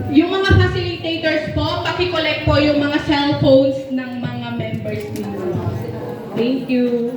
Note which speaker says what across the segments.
Speaker 1: Yung mga facilitators po, paki-collect po yung mga cellphones ng mga members nila. Thank you.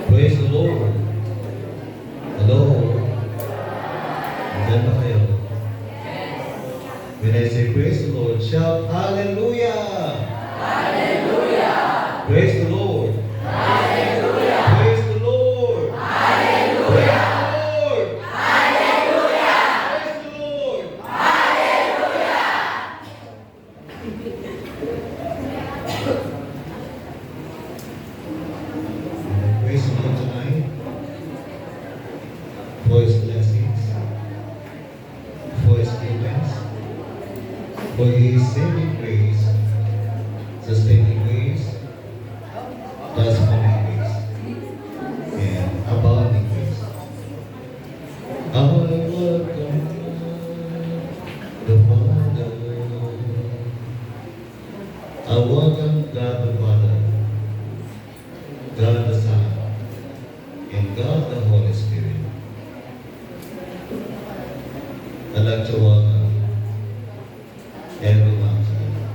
Speaker 2: Praise the Lord. Hello. Nandiyan ba kayo? When I say praise the Lord, shout hallelujah. Hallelujah. Praise the Lord. Hallelujah. Praise the Lord. Hallelujah. Praise the Lord. Hallelujah. Praise the Lord. Praise the Lord tonight for His blessings, for His goodness, for His saving grace, sustaining grace, transforming grace, and abounding grace. Our Lord God, the Father, our welcome God the Father, God the Son, and God the Holy Spirit. I'd like to welcome everyone tonight.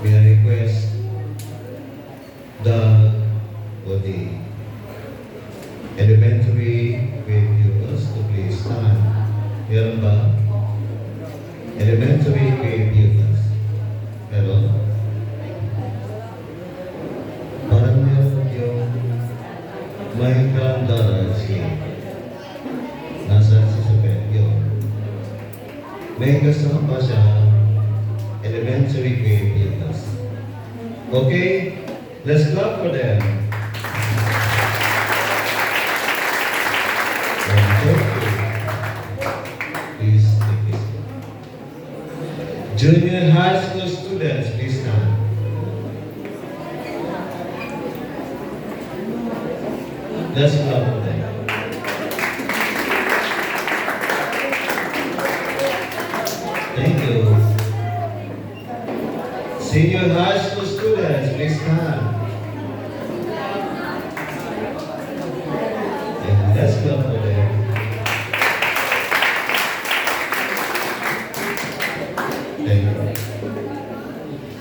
Speaker 2: May I request the elementary grade pupils to please stand. Meron ba? Elementary grade pupils. Meron? Parang meron yung my granddaughter here. Nasa si Sophia yun. May kasama pa siya elementary grade pupils. Okay? Let's clap for them. Okay. Please take this. Junior high school students, please stand. Let's clap for them. Thank you. Senior high school students, please stand. And let's clap for them. Thank you.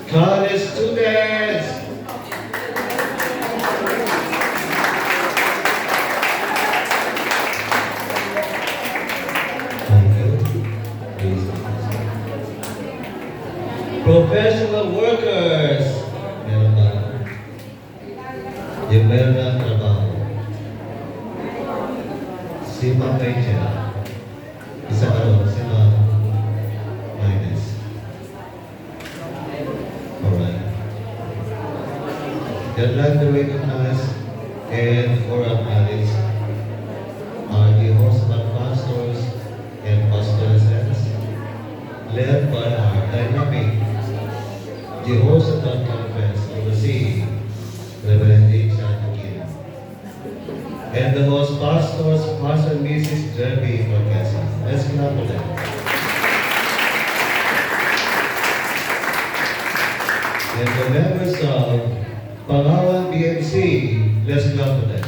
Speaker 2: College students. Thank you. Please. Professional workers. Meron ba? Yung meron ng trabaho. Si Ma'am Rachel. Isa ka ron, si Ma'am Minus. Alright. They'd like to recognize and for our marriage are the Horseman pastors and pastoresses led by our dynamic Jehoshaphat Conference overseeing Reverend Richard Kim. And the host pastors, Pastor and Mrs. Jeremy Marquesa. Let's clap for them. And the members of Pangawan BMC, let's clap for them.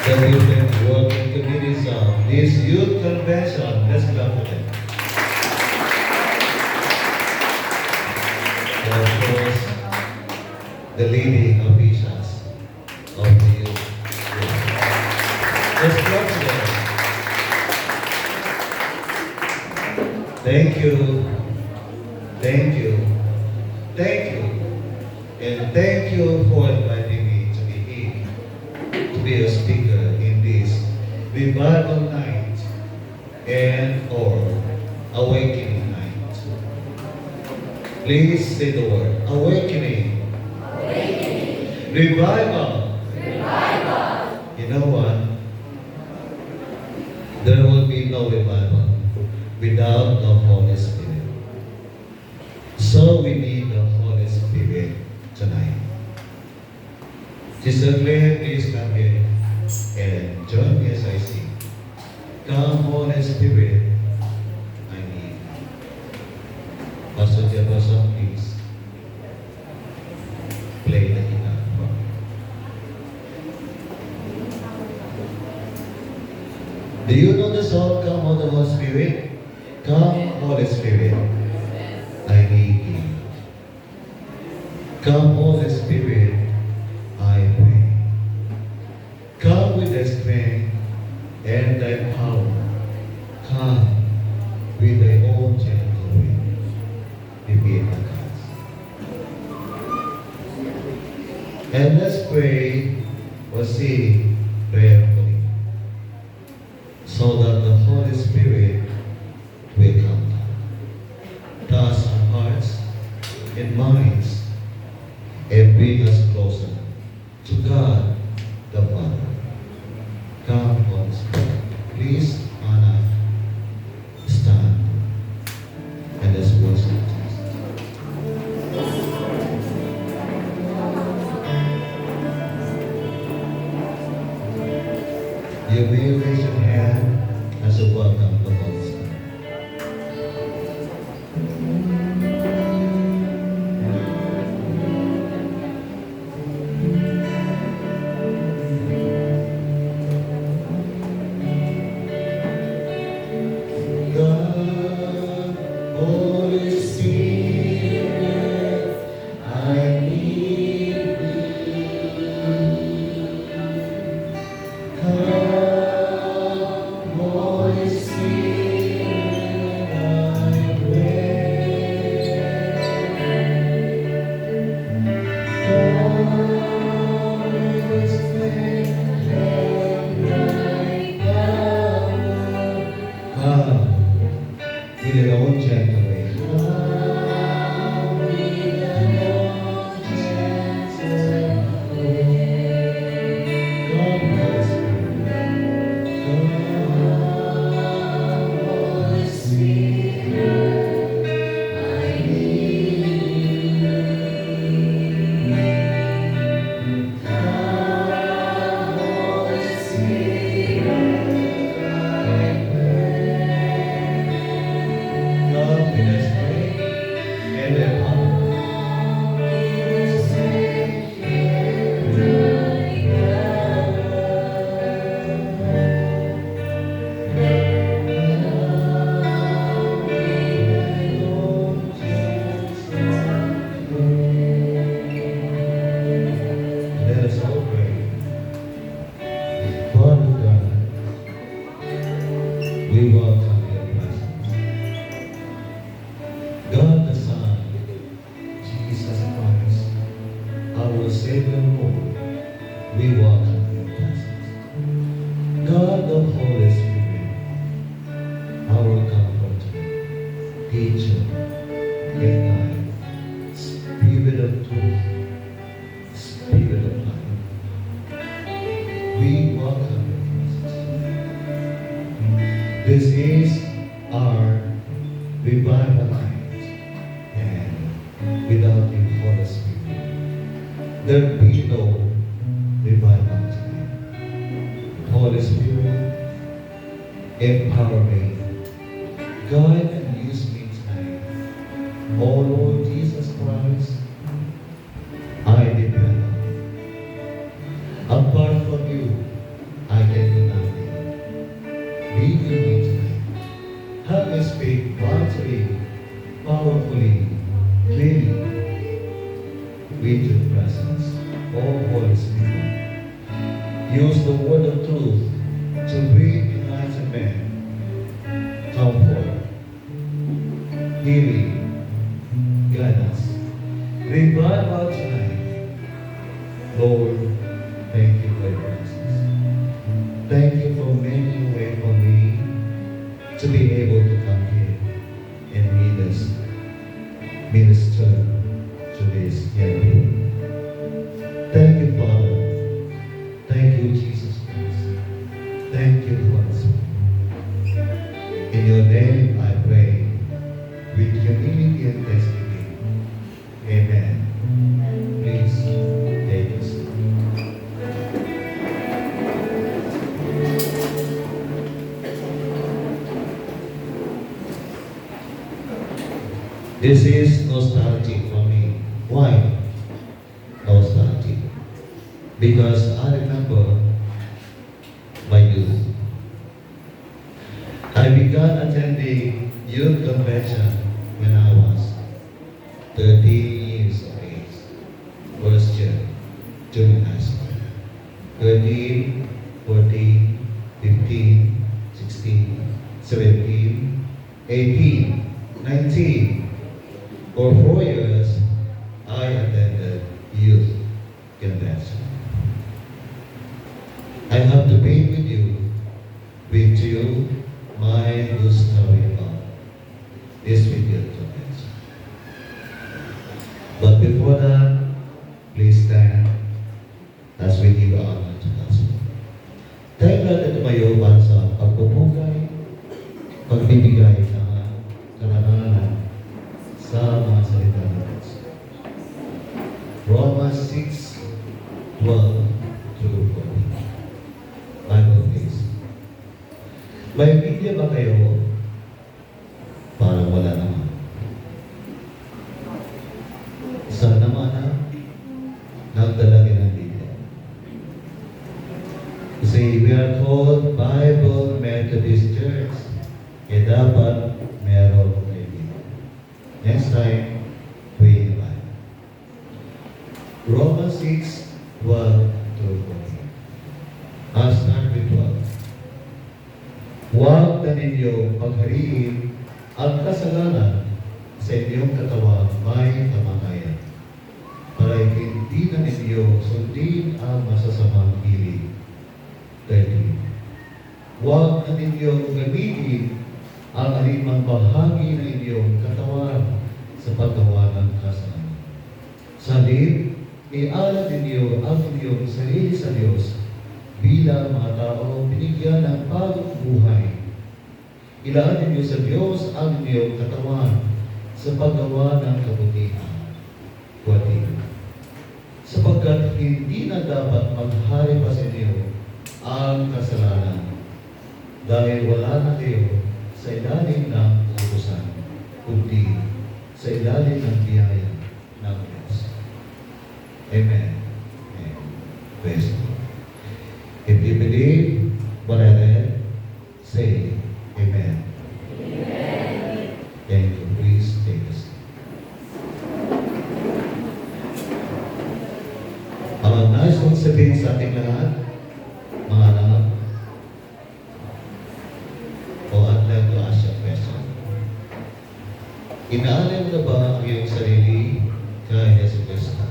Speaker 2: The different working committees of this youth convention, let's clap for them. And of course, the leading officials of the youth. Let's clap for them. Thank you. Thank you. Thank you. And thank you for inviting me to be here, to be a speaker in this revival night and or awakening night. Please say the word. Awakening. Awakening. Revival. Revival. You know what? There will be no revival without the Holy Spirit. So we need the Holy Spirit tonight. Sister Claire, please come here and join me as I sing. Come, Holy Spirit, I need you. Pastor Jefferson, please play the guitar for me. Do you know the song, Come, Holy Spirit? Come, Holy Spirit, I need you. Come, Holy Spirit, I pray. Come with thy strength and thy power. Come with thy own gentle way. Repeat the hands. And let's pray or sing prayerfully so that the Holy Spirit will come down. Touch our hearts and minds and bring us closer to God the Father. Come, Holy Spirit. Please, Anna, stand and let's worship Jesus. You may raise your hand as a welcome to Holy Spirit. With your own gentle way. Come, Savior, Lord, we welcome your presence. God the Holy Spirit, our comforter, teacher, and guide, Spirit of truth, Spirit of life, we welcome your presence. This is our revival night, and without you, Holy Spirit, there be no revival tonight. Holy Spirit, empower me, guide and use me tonight. Oh Lord Jesus Christ, I depend on you. Apart from you, I can do nothing. Be with me tonight. Help me speak boldly, powerfully, clearly, with your presence. Oh Holy Spirit, use the word of truth to bring enlightenment, comfort, healing, guidance. Revive our tonight. Lord, thank you for your presence. Thank you for making a way for me to be able to come here and minister to this young people. Thank you, Father. Thank you, Jesus Christ. Thank you, Holy Spirit. In your name I pray with humility and thanksgiving. Amen. Please take a seat. This is nostalgic for me. Why nostalgic? Because I remember my youth. I began attending youth convention when I was 13 years of age. First year, junior high school. 13, 14, 15, 16, 17, 18, 19. For 4 years, I attended youth convention. I have to be with you my good story about this video convention. But before that, please stand as we give honor to God's word. Tayo natin tumayo para sa pagpupugay, pagbibigay ng karangalan sa mga salita ng Diyos. Romans 6:12 through 14. Bible please. May video ba kayo? Parang wala naman. Sana naman nagdala ng video. Kasi we are called Bible Methodist Church. Dapat meron kayo video. Next time, we invite. Romans 6:12 through 14. I'll start with 12. Huwag na ninyong paghariin ang kasalanan sa inyong katawan may kamatayan, para hindi na ninyo sundin ang masasamang hilig. 13. Huwag na ninyong gamitin ang alimang bahagi ng inyong katawan sa paggawa ng kasalanan. Salib, ialam ninyo ang inyong sarili sa Diyos bilang mga tao binigyan ng bagong buhay. Ilaan ninyo sa Diyos ang inyong katawan sa paggawa ng kabutihan. 14. Sapagkat hindi na dapat maghari pa sa inyo ang kasalanan, dahil wala na kayo sa ilalim ng utusan, kundi sa ilalim ng biyaya ng Diyos. Amen. Amen. Praise God. If you believe what I read, say Amen. Amen. Thank you. Please take a seat. Ang nais kong sabihin sa ating lahat, mga anak, I'd like to ask you a question. Inaalam na ba ang iyong sarili kay Jesus Cristo?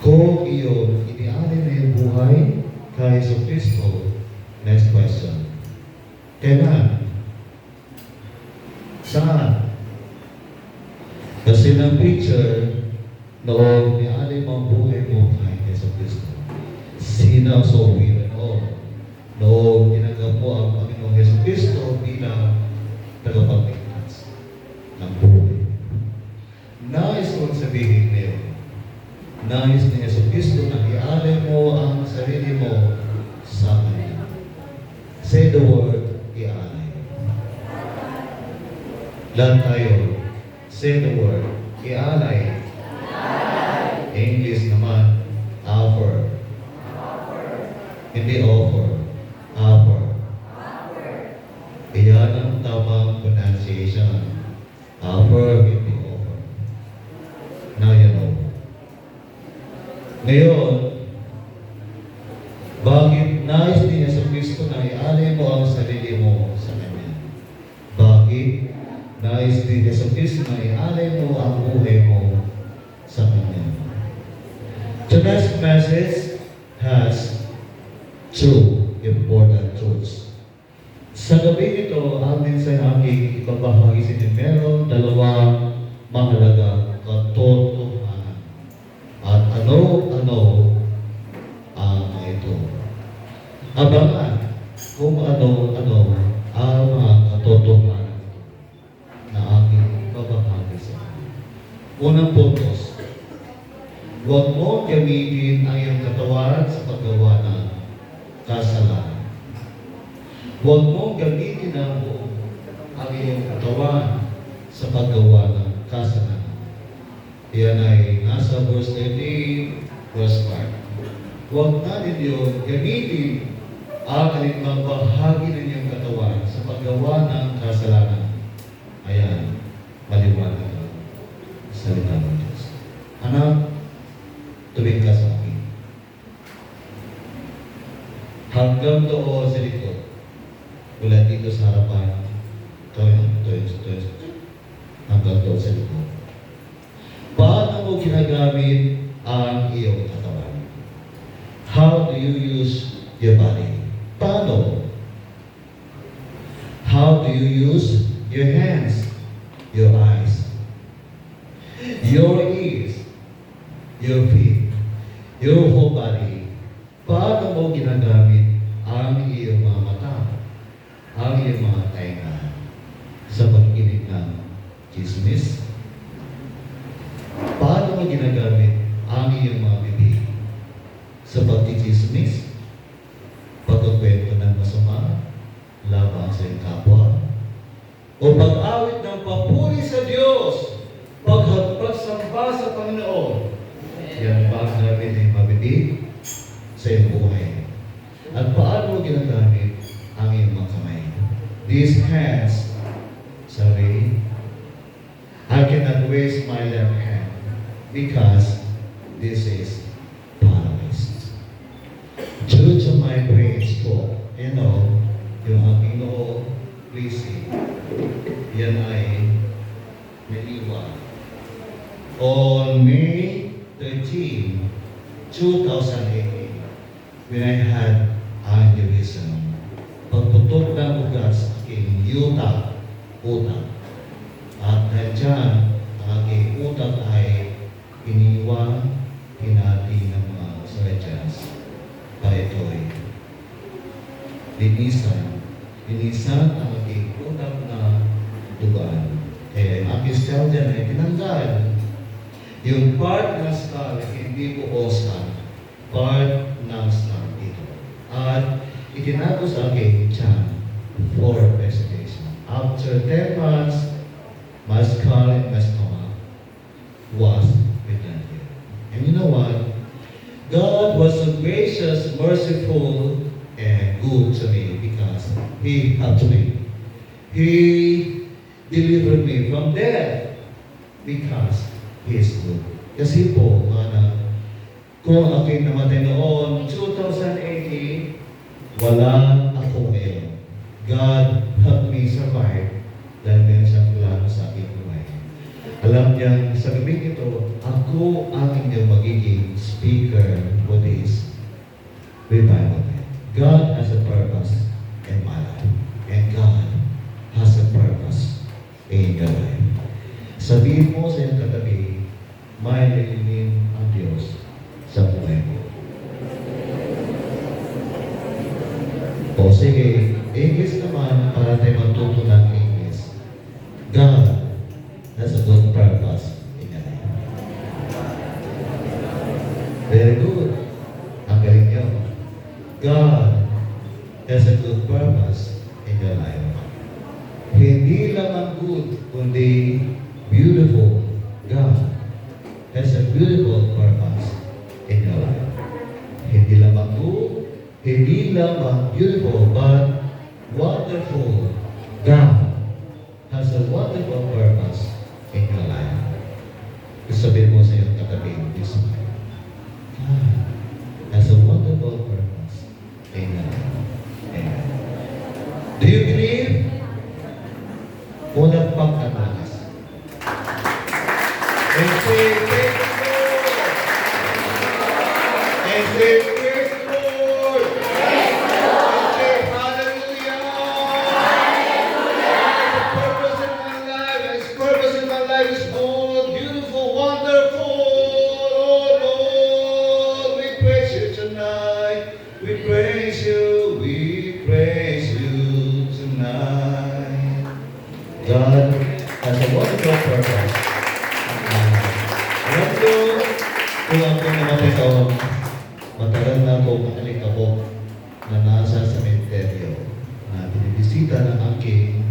Speaker 2: Kung iyo inialay na yung buhay kay Yesu Kristo, next question. Kailan? Saan? Kasi ng picture, noong inialay mo ang buhay mo kay Yesu Kristo, sino ang suwi noon? Noong ginagawa mo ang Panginoong Yesu Kristo bilang tagapagligtas ng buhay. Nais kong sabihin niyo, nais ni Yesu Kristo na ialay mo ang sarili mo sa Kanya. Say the word, ialay. Lahat tayo, say the word, ialay. English naman, offer. Hindi offer, offer. Iyan ang tamang pronunciation. Offer, hindi offer. Now you know. Ngayon, bakit nais ni Yesu Kristo na ialay mo ang sarili mo sa Kanya? Bakit nais ni Yesu Kristo na ialay mo ang buhay mo sa Kanya? Today's message has two important truths. Sa gabi ito, amin sa aking ibabahagi sa inyo, meron dalawang mahalagang katotohanan. At ano-ano ang ito. Abangan kung ano-ano ang mga katotohanan na aking babahagi sa inyo. Unang puntos, huwag mo gamitin ang iyong katawan sa paggawa ng kasalanan. Huwag mo gamitin ang iyong katawan sa paggawa ng kasalanan. Yan ay nasa verse 13, verse 5. Huwag na ninyo gamitin ang kalimang bahagi ng iyong katawan sa paggawa ng kasalanan. Ayan, maliwanag ang salita ng Diyos. Anak, tubig ka sa akin. Hanggang doon sa likod. Mula dito sa harapan, hanggang doon sa likod. Paano mo ginagamit ang iyong katawan? How do you use your body? Paano? How do you use your hands, your eyes, your ears, your feet, your whole body? Paano mo ginagamit ang iyong mga mata, ang iyong mga tainga sa pagkikinig ng chismis? Paano mo ginagamit ang iyong mga bibig sa pagkichismis, pagkukwento ng masama, laban sa iyong kapwa, o pag-awit ng papuri sa Diyos, pagsamba sa Panginoon? Yan ba ang gamit ng mabibig sa iyong buhay? At paano mo ginagamit ang iyong mga kamay? These hands, I cannot raise my left hand because this is paralyzed. Due to my brain stroke, yung aking noo, please see, yan ay naliwa. On May 13, 2018, when I had aneurysm, pagputok ng ugat sa aking utak, at dyan, ang aking utak ay iniwan, hinati ng mga surgeons. Kaya ito'y linisan ang aking utak na dugaan. Kaya ang aking skull dyan ay tinanggal. Yung part ng skull, hindi po skull. Part ng skull ito. At itinago sa aking tiyan for investigation. After 10 months, my skull and my stomach was returned here. And you know what? God was so gracious, merciful, and good to me because He helped me. He delivered me from death because He is good. Kasi po, kung aking namatay noon, 2018, wala ako ngayon. God helped me survive dahil meron siyang plano sa aking buhay. Alam niya, sa gabi ito, ako ang inyong magiging speaker for this revival. God has a purpose in my life. And God has a purpose in your life. Sabihin mo sa iyong katabi, may nililin ang Diyos sa buhay mo. O sige, English naman para tayo matuto ng English. God has a good purpose in your life. Very good. Ang galing niyo. God has a good purpose in your life. Hindi lamang good, kundi beautiful. God has a beautiful purpose in your life. Hindi lamang good, hindi lamang beautiful, but wonderful. God has a wonderful purpose in your life. Sabihin mo sa iyong katabi, this man, God has a wonderful purpose in your life. Amen. Do you believe? Unang pagkatakas. And say, thank you, Lord. And say, praise the Lord. And say, hallelujah. His purpose in my life, His purpose in my life is more beautiful, wonderful. Oh Lord, we praise you tonight. We praise you, we praise you tonight. God has a wonderful purpose. Alam ko, kung ako namatay sa matagal na ako makalikabok na nasa sementeryo na binibisita ng aking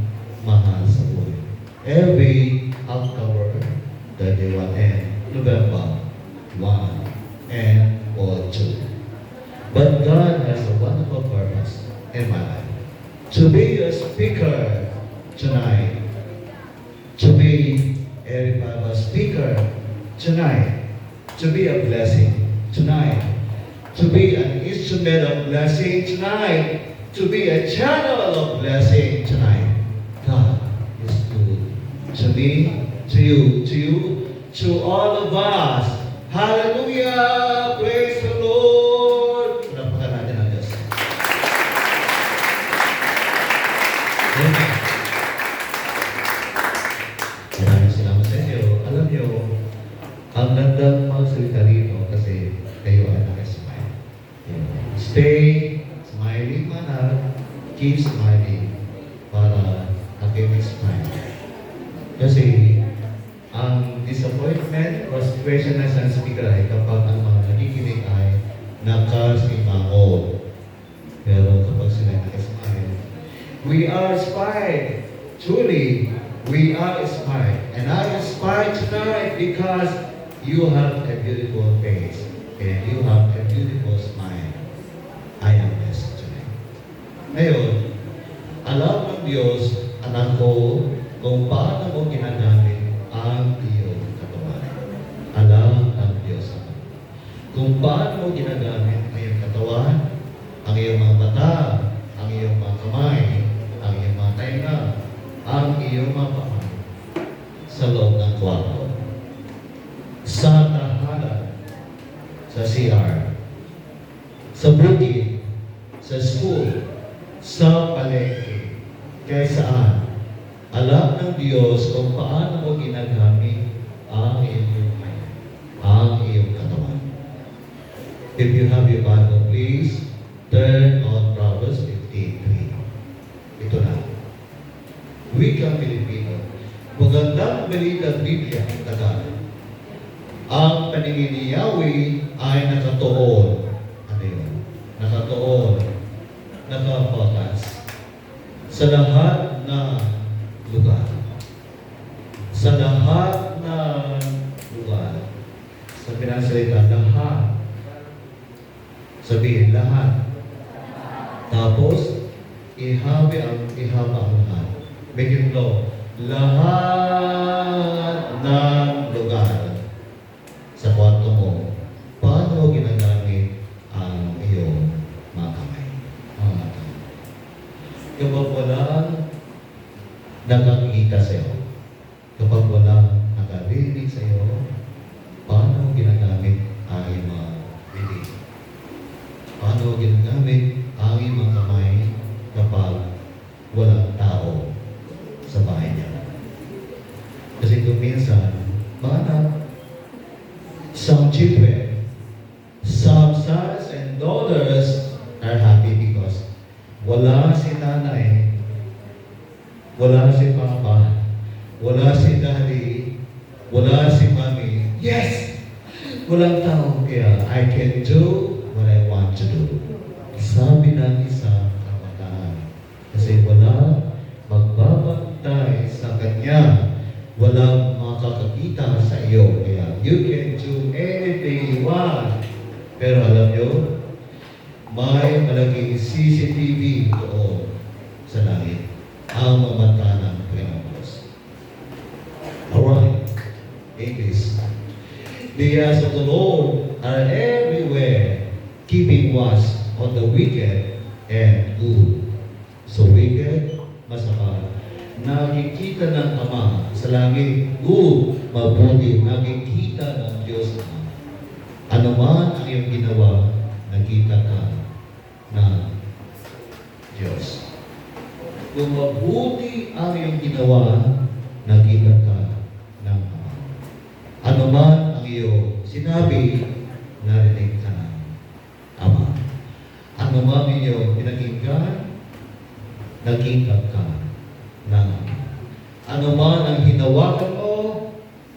Speaker 2: mahal sa buhay. Every October 31 and November 1 and or 2. But God has a wonderful purpose in my life. To be a speaker tonight. To be a revival speaker tonight. To be a blessing tonight. To be an instrument of blessing tonight. To be a channel of blessing tonight. God is good to me, to you, to all of us. Hallelujah! Praise the Lord! Panapakan natin ang Diyos. Amen. Maraming salamat sa inyo. Alam niyo, ang gandang magsalita rito kasi kayo ay nakasmile. Stay smiling manner, keep smiling para aking smile. Kasi ang disappointment, frustration na sa speaker ay kapag ang mga nakikinig ay nakasimangon. Pero kapag sila nakasmile, we are inspired. Truly, we are inspired. And I inspired tonight because you have a beautiful face and you have a beautiful smile. I am blessed tonight. Ngayon, alam ng Diyos, anak ko, kung paano mo ginagamit ang iyong katawan. Alam ng Diyos, anak. Kung paano mo ginagamit ang iyong katawan, ang iyong mga mata, ang iyong mga kamay, ang iyong mga tainga, ang iyong mga paa sa loob ng kwarto, sa tahanan, sa CR, sa bukid, sa school, sa palengke, kaya saan. Alam ng Diyos kung paano mo ginagamit ang iyong buhay, ang iyong katawan. If you have your Bible, please turn on Proverbs 15:3. Ito na. Wikang Pilipino. Magandang balita Biblia ang Tagalog. Ang paningin ni Yahweh ay nakatuon. Ano yun? Nakatuon. Nakapatas. Sa lahat na lugar. Sa lahat na lugar. Sa pinasalita, lahat. Sabihin, lahat. Tapos, ihaba ang lahat. Make it low. Lahat ng lugar sa kwarto mo, paano mo ginagamit ang iyong mga kamay? Mga mata. Kapag walang nakakita sa'yo, kapag walang nakakita children. Some sons and daughters are happy because wala si nanay, wala si papa, wala si daddy, wala si mommy. Yes! Walang tao, kaya I can do what I want to do. Sabi ng isang kabataan. Kasi wala magbabantay sa kanya. Walang makakakita sa iyo. Kaya you can do anything you want. Pero alam nyo, may malaking CCTV doon sa langit. Ang mga mata ng Panginoon Diyos. Alright. English. The eyes of the Lord are everywhere, keeping watch on the wicked and good. So wicked, masama. Nakikita ng Ama sa langit, good, mabuti. Nakikita ng Diyos. Ano man ang iyong ginawa, nakita ka ng Diyos. Kung mabuti ang iyong ginawa, nakita ka ng Ama. Ano man ang iyong sinabi, narinig ka ng Ama. Ano man ang iyong pinakinggan, nakita ka ng Ama. Ano man ang hinawakan mo,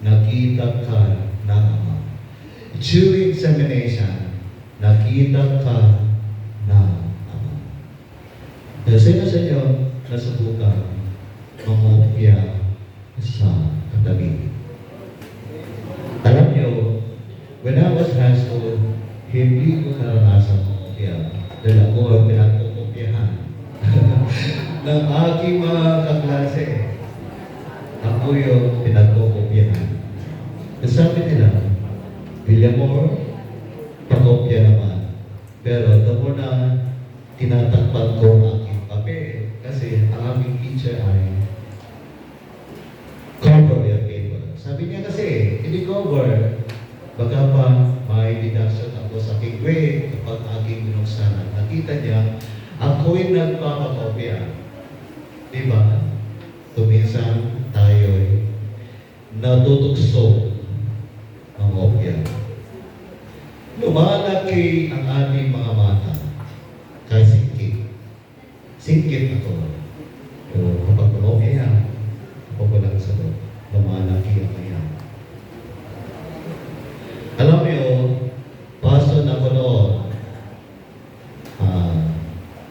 Speaker 2: nakita ka ng Ama. During examination, nakita ka ng Ama. Kasi na sa inyo, nasubukan, mamopya sa katabi. Alam nyo, when I was high school, hindi ko naranasan mamopya. Dahil ako ang pinagpupopyahan ng aking mga kaklase. Ako yung pinagpupopyahan. Sabi nila, William Moore, pakopya naman. Pero the more na tinatakpan ko ang aking papel, kasi ang aming teacher ay cover your paper. Sabi niya kasi, hindi cover, baka pa may deduction ako sa aking grade kapag aking binuksan. Nakita niya, ako'y nagpapakopya. Diba? Tuminsan tayo'y natutukso ang kopya. Lumalaki ang ating mga mata kahit singkit. Singkit ako. Pero kapag kumopya yan, ako walang sagot. Lumalaki ang yan. Alam mo yun, paso na ko noon,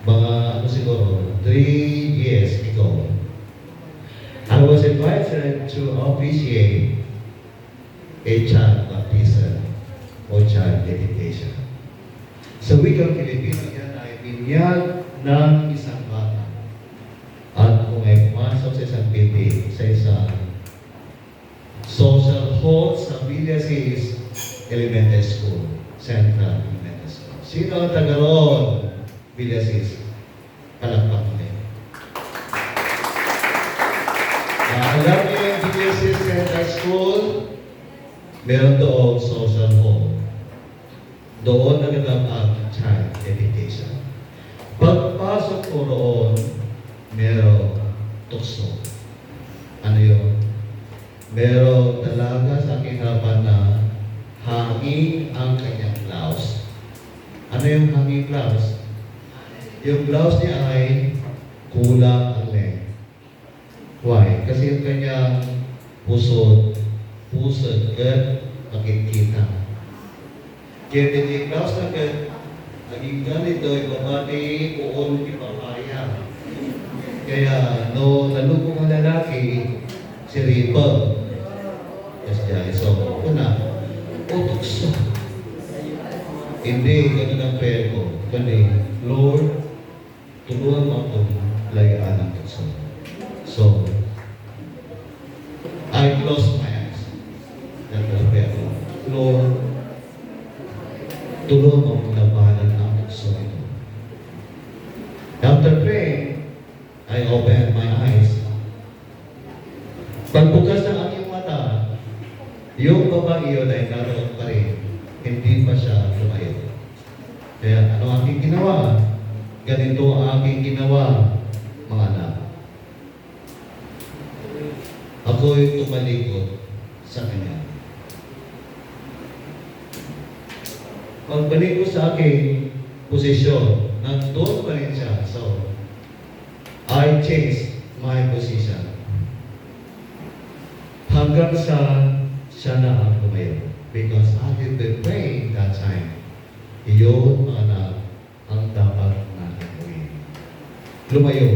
Speaker 2: mga ano siguro, 3 years ago, I was invited to officiate a child baptism o child dedication. Sa wikang Pilipino yan ay binyag ng isang bata. At kung ay pumasok sa isang bibig, sa isang social hall sa Villasis Elementary School, Central Elementary School. Sino ang taga roon? Villasis. Palakpak mo din. Alam niyo yung Villasis Central School, meron doon social hall. Doon naganap ang child dedication. Pagpasok ko roon, meron tukso. Ano yun? Meron talaga sa aking harapan na hangin ang kanyang blouse. Ano yung hanging blouse? Yung blouse niya ay kulang ang length. Why? Kasi yung kanyang pusod, makikita. Kaya yung blouse na naging ganito, ibabati, uon, ipapaya. Kaya, no, nalugong ang lalaki, si Ripple. Yes, Jai. So, una, utukso. Hindi, ganun ang prayer ko. Kundi, Lord, tulungan mo akong layaan ang tukso. So, I close my eyes. That was prayer ko. Lord, tulungan mo akong labanan ang tukso ito. After praying, I opened my eyes. Pagbukas ng aking mata, yung babae yun ay naroon pa rin. Hindi pa siya lumayo. Kaya ano aking ginawa? Ganito ang aking ginawa, mga anak. Ako'y tumalikod sa kanya. pagbalik ko sa aking posisyon, nandun pa rin siya. So, I changed my position. Hanggang sa siya na ang lumayo. Because I have been praying that time. Iyon, mga anak, ang dapat natin gawin. Lumayo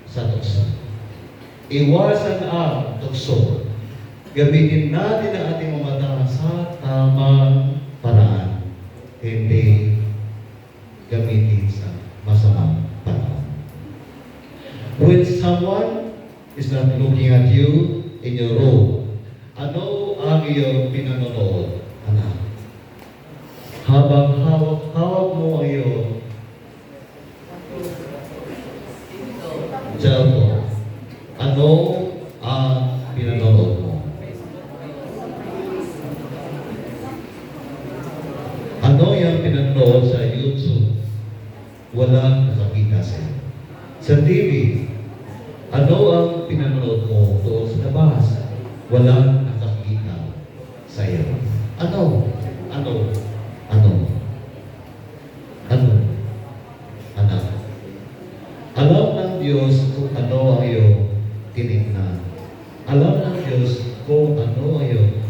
Speaker 2: sa tukso. Iwasan ang tukso. Gamitin natin ang ating mga mata sa tamang paraan. Hindi gamitin sa masamang paraan. When someone is not looking at you in your role, ano ang iyong pinanonood, anak? Habang hawak mo ang iyong cellphone, ano ang pinanonood mo? Ano yung pinanonood sa YouTube? Walang nakakita sa'yo. Sa TV, ano ang pinanonood mo doon sa labas? Walang nakakita sa'yo. Ano? Ano? Ano? Ano? Anak. Alam ng Diyos kung ano ang iyong tinignan. Alam ng Diyos kung ano ang iyong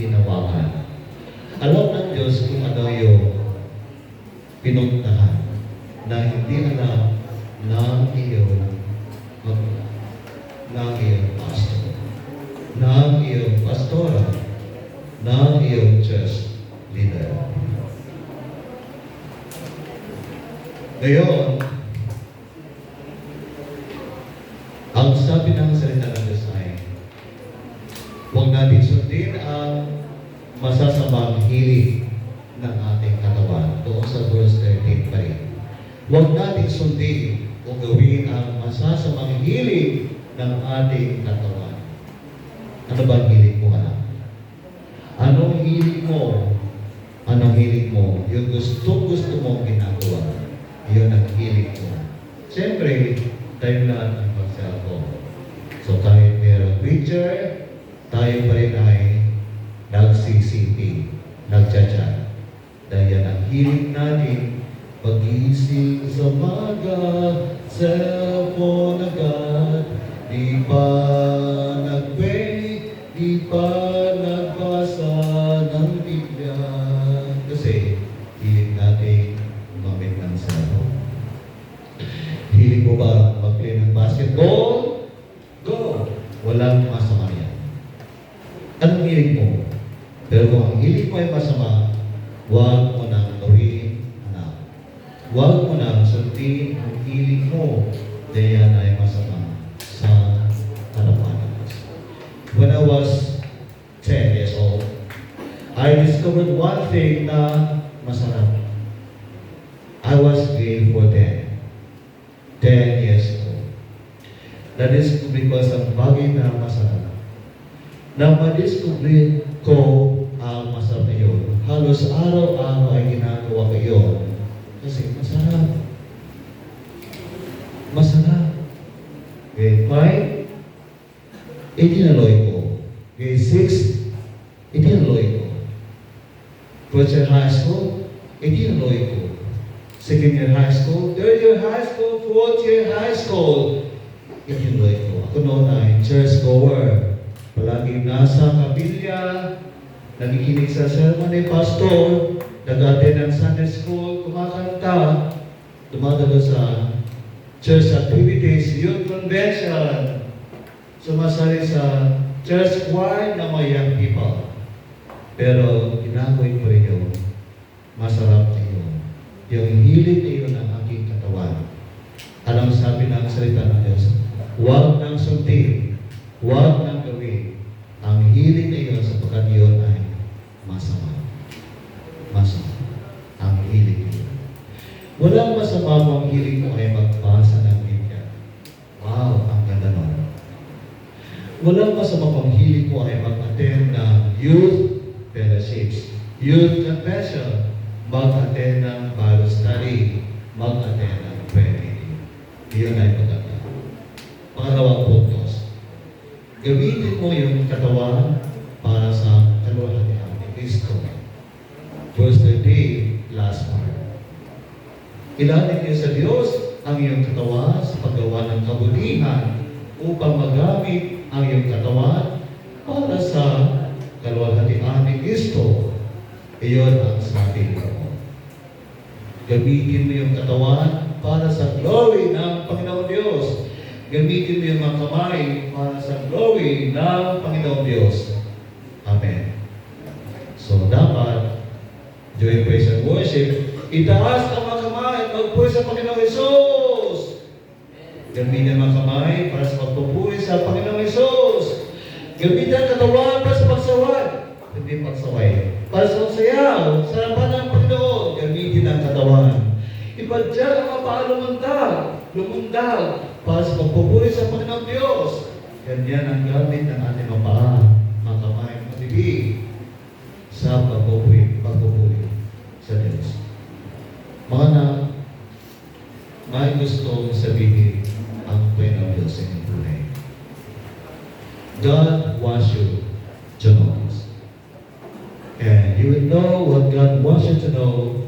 Speaker 2: ginawakan. Alam ng Diyos kung ano ang iyong pinuntahan na hindi alam ng iyong pastor, ng iyong pastora, ng iyong church leader. Ngayon, ang sabi ng salita ng Diyos ay, huwag natin sundin ang masasamang hilig ng ating katawan. Doon sa verse 13 pa rin. Huwag natin sundin o gawin ang masasamang hilig ng ating katawan. Ano ba ang hilig mo, anak? Anong hilig mo? Anong hilig mo? Yung gusto mong ginagawa. Yun ang hilig mo. Siyempre, tayo lahat ang mag-cellphone. So kahit mayroong picture, tayo pa rin ay nag-CCT, nag-chat-chat. Dahil yan ang hilig natin. Pag-ising sa maga, cellphone agad, di pa nag-pray, di pa nagbasa ng Biblia. Kasi, hilig natin gumamit ng cellphone. Hilig mo ba mag-play ng basketball? Go! Walang masama yan. Anong hilig mo? Pero kung ang hilig mo ay masama, huwag mo nang gawin. Huwag mo na sundin ang hilig mo dahil yan ay masama sa harapan ng Diyos. When I was 10 years old, I discovered one thing na masarap. I was grade for 10 years old. That is because ang bagay na masarap. Na ma-discover ko ang masarap na yun. Halos araw-araw ay ginagawa ko yun. Kasi masarap. Masarap. Grade 5, itinaloy ko. Grade 6, itinaloy ko. First year high school, itinaloy ko. Second year high school, third year high school, fourth year high school, itinaloy ko. Ako noon ay church goer. Palagi nasa kapilya, nakikinig sa sermon ni pastor, nag-attend ng Sunday school, kumakanta, dumadalo sa church activities, youth convention, sumasali sa church choir ng mga young people. Pero ginagawa ko rin yun, masarap na yun. Yung hilig na yun ang aking katawan. Alam sabi ng salita ng Diyos, huwag nang sundin, huwag nang gawin. Ang hilig na yun sapagkat yun ay masama. Masama ang hilig mo. Walang masama kung ang hilig mo ay magbasa ng Biblia. Wow, ang ganda nun. Walang masama kung ang hilig mo ay mag-attend ng youth fellowships, youth confession, mag-attend ng Bible study, mag-attend ng prayer meeting. Iyon ay maganda. Pangalawang puntos, gamitin mo yung katawan para sa kaluwalhatian ni Kristo. Verse 13, last part. Ilalim niyo sa Diyos ang iyong katawan sa paggawa ng kabulihan upang magamit ang iyong katawan para sa kaluwalhatian ni Kristo. Iyon ang sabi ko. Gamitin mo yung katawan para sa glory ng Panginoon Diyos. Gamitin mo yung mga kamay para sa glory ng Panginoon Diyos. Amen. So dapat, during praise and worship, itaas ang mga kamay at magpuri sa Panginoong Hesus. Gamitin ang mga kamay para sa pagpupuri sa Panginoong Hesus. Gamitin ang katawan para sa pagsaway. Hindi pagsaway. Para sa magsayaw, sa harapan ng Panginoon, gamitin ang katawan. Ipadyak ang mga paa lumundag, para sa pagpupuri sa Panginoong Diyos. Ganyan ang gamit ng ating mga paa, mga kamay, mga bibig, sa pagpupuri sa Diyos. Mga na, may gusto sabihin ang Panginoong Diyos sa inyong buhay. God wants you to know this. And you will know what God wants you to know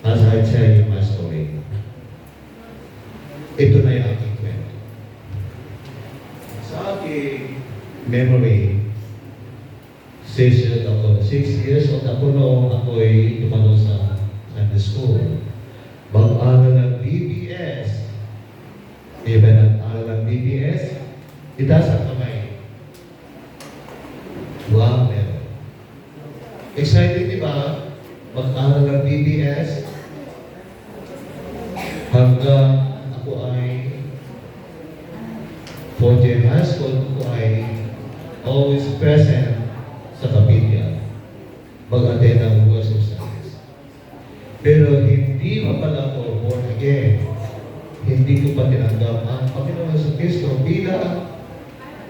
Speaker 2: as I tell you my story. Ito na yung aking kwento. Sa aking memory, 6 years old ako noong ako'y tumalo sa Sunday school. Mag-aral ng BBS. Even nag-aral ng BBS, itaas ang kamay. Wow, meron. Excited, di ba? Mag-aral ng BBS hanggang ako ay 4th year high school, ako ay always present sa kapitya. Mag-attend ng worship service. Pero hindi pa pala ako born again. Hindi ko pa tinanggap ang Panginoon sa Kristo bilang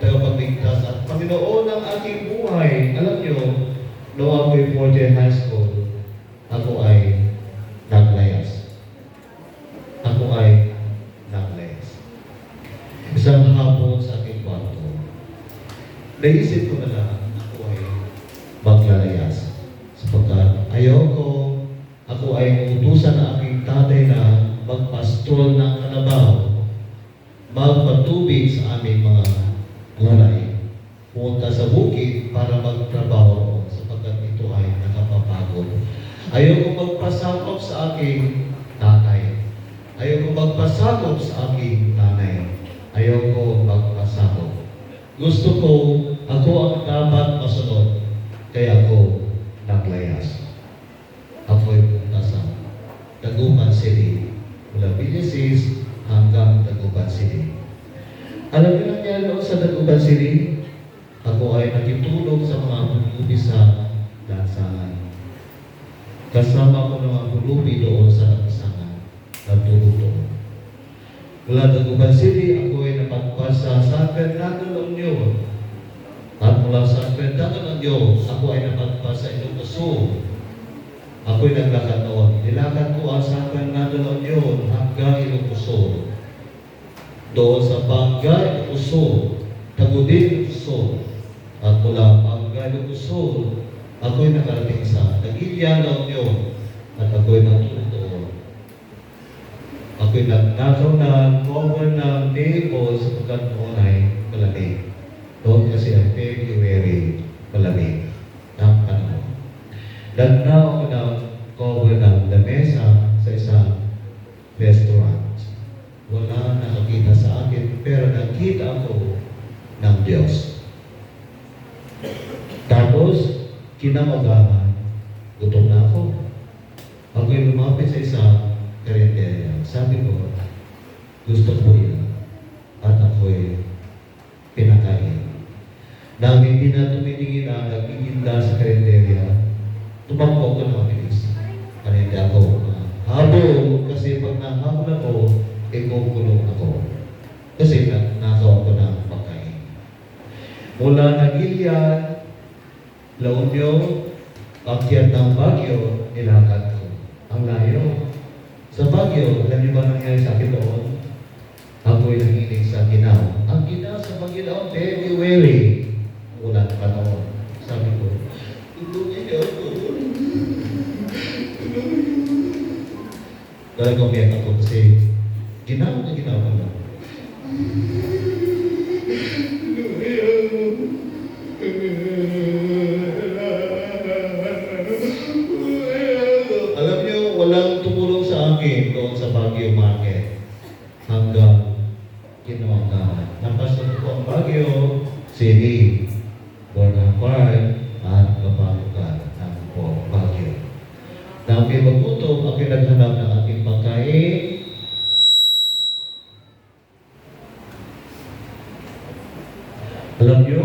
Speaker 2: tagapagligtas at Panginoon ng aking buhay. Alam niyo, noong ako'y 4th year high school, ako ay naglayas. Isang hapon sa aking kwarto, naisip ko na lang ako ay maglalayas. Sapagkat ayoko, ako ay utusan ng aking tatay na magpastol ng kalabaw, magpatubig sa aming mga gulay, pumunta sa bukid para magtrabaho sapagkat ito ay nakapapagod. Ayoko magpasakop sa aking tatay. Ayoko magpasakop sa aking nanay. Ayoko magpasakop. Gusto ko, ako ang dapat masunod. Kaya ako naglayas. Ako'y punta sa Dagupan City. Mula Bilisis hanggang Dagupan City. Alam niyo nangyari doon sa Dagupan City? Ako ay nakitulog sa mga pulubi sa lansangan. Kasama ko ng mga pulubi doon sa lansangan. Nagtulog doon. Mula Dagupan City, ako ay napagpas sa San Fernando La Union. At mula sa San Fernando La Union, ako ay napagpas sa Ilocos. Ako ay naglakad noon. Nilakad ko ang San Fernando La Union hanggang Ilocos. Doon sa Bangga, Ilocos, Tagudin, Ilocos. At mula Bangga, Ilocos, ako ay nakarating sa Tagilian La Union. At ako ay natulog doon. Ako'y nagnakaw na cover ng table sa pagkat noon ay malamig. Doon kasi ay February malamig ng panahon. Nagnakaw ko ng cover ng lamesa sa isang restaurant. Wala nakakita sa akin, pero nakita ako ng Diyos. Tapos, kinamagahan, gutom na ako. Ako'y lumapit sa isang karinderya. Sabi ko, gusto ko yan. At ako'y pinakain. Nang hindi na tumitingin na nagtitinda sa karinderya, tumakbo ko ng mabilis. Karinderya ako. Habol, kasi pag nahabol ako, kukulong ako. Kasi nakaw ako ng pagkain. Mula Nagilian, La Union, akyat ng Baguio, nilakad ko. Ang layo. Sa Baguio, alam niyo ba nangyari sa akin doon? Ako'y nanginig sa ginaw. Ang ginaw sa Baguio, February. Ulan pa noon. Sabi ko, tulungin niyo ako. Tulungin Talagang umiyak ako kasi ginawa lang. Alam niyo, walang tumulong sa akin doon sa Baguio Market hanggang ginawa ka. Napasok ko ang Baguio City, Boracay, at Kapalukan ng po Baguio. Nang may magutom, ang pinaghanap ng ating pagkain, alam niyo,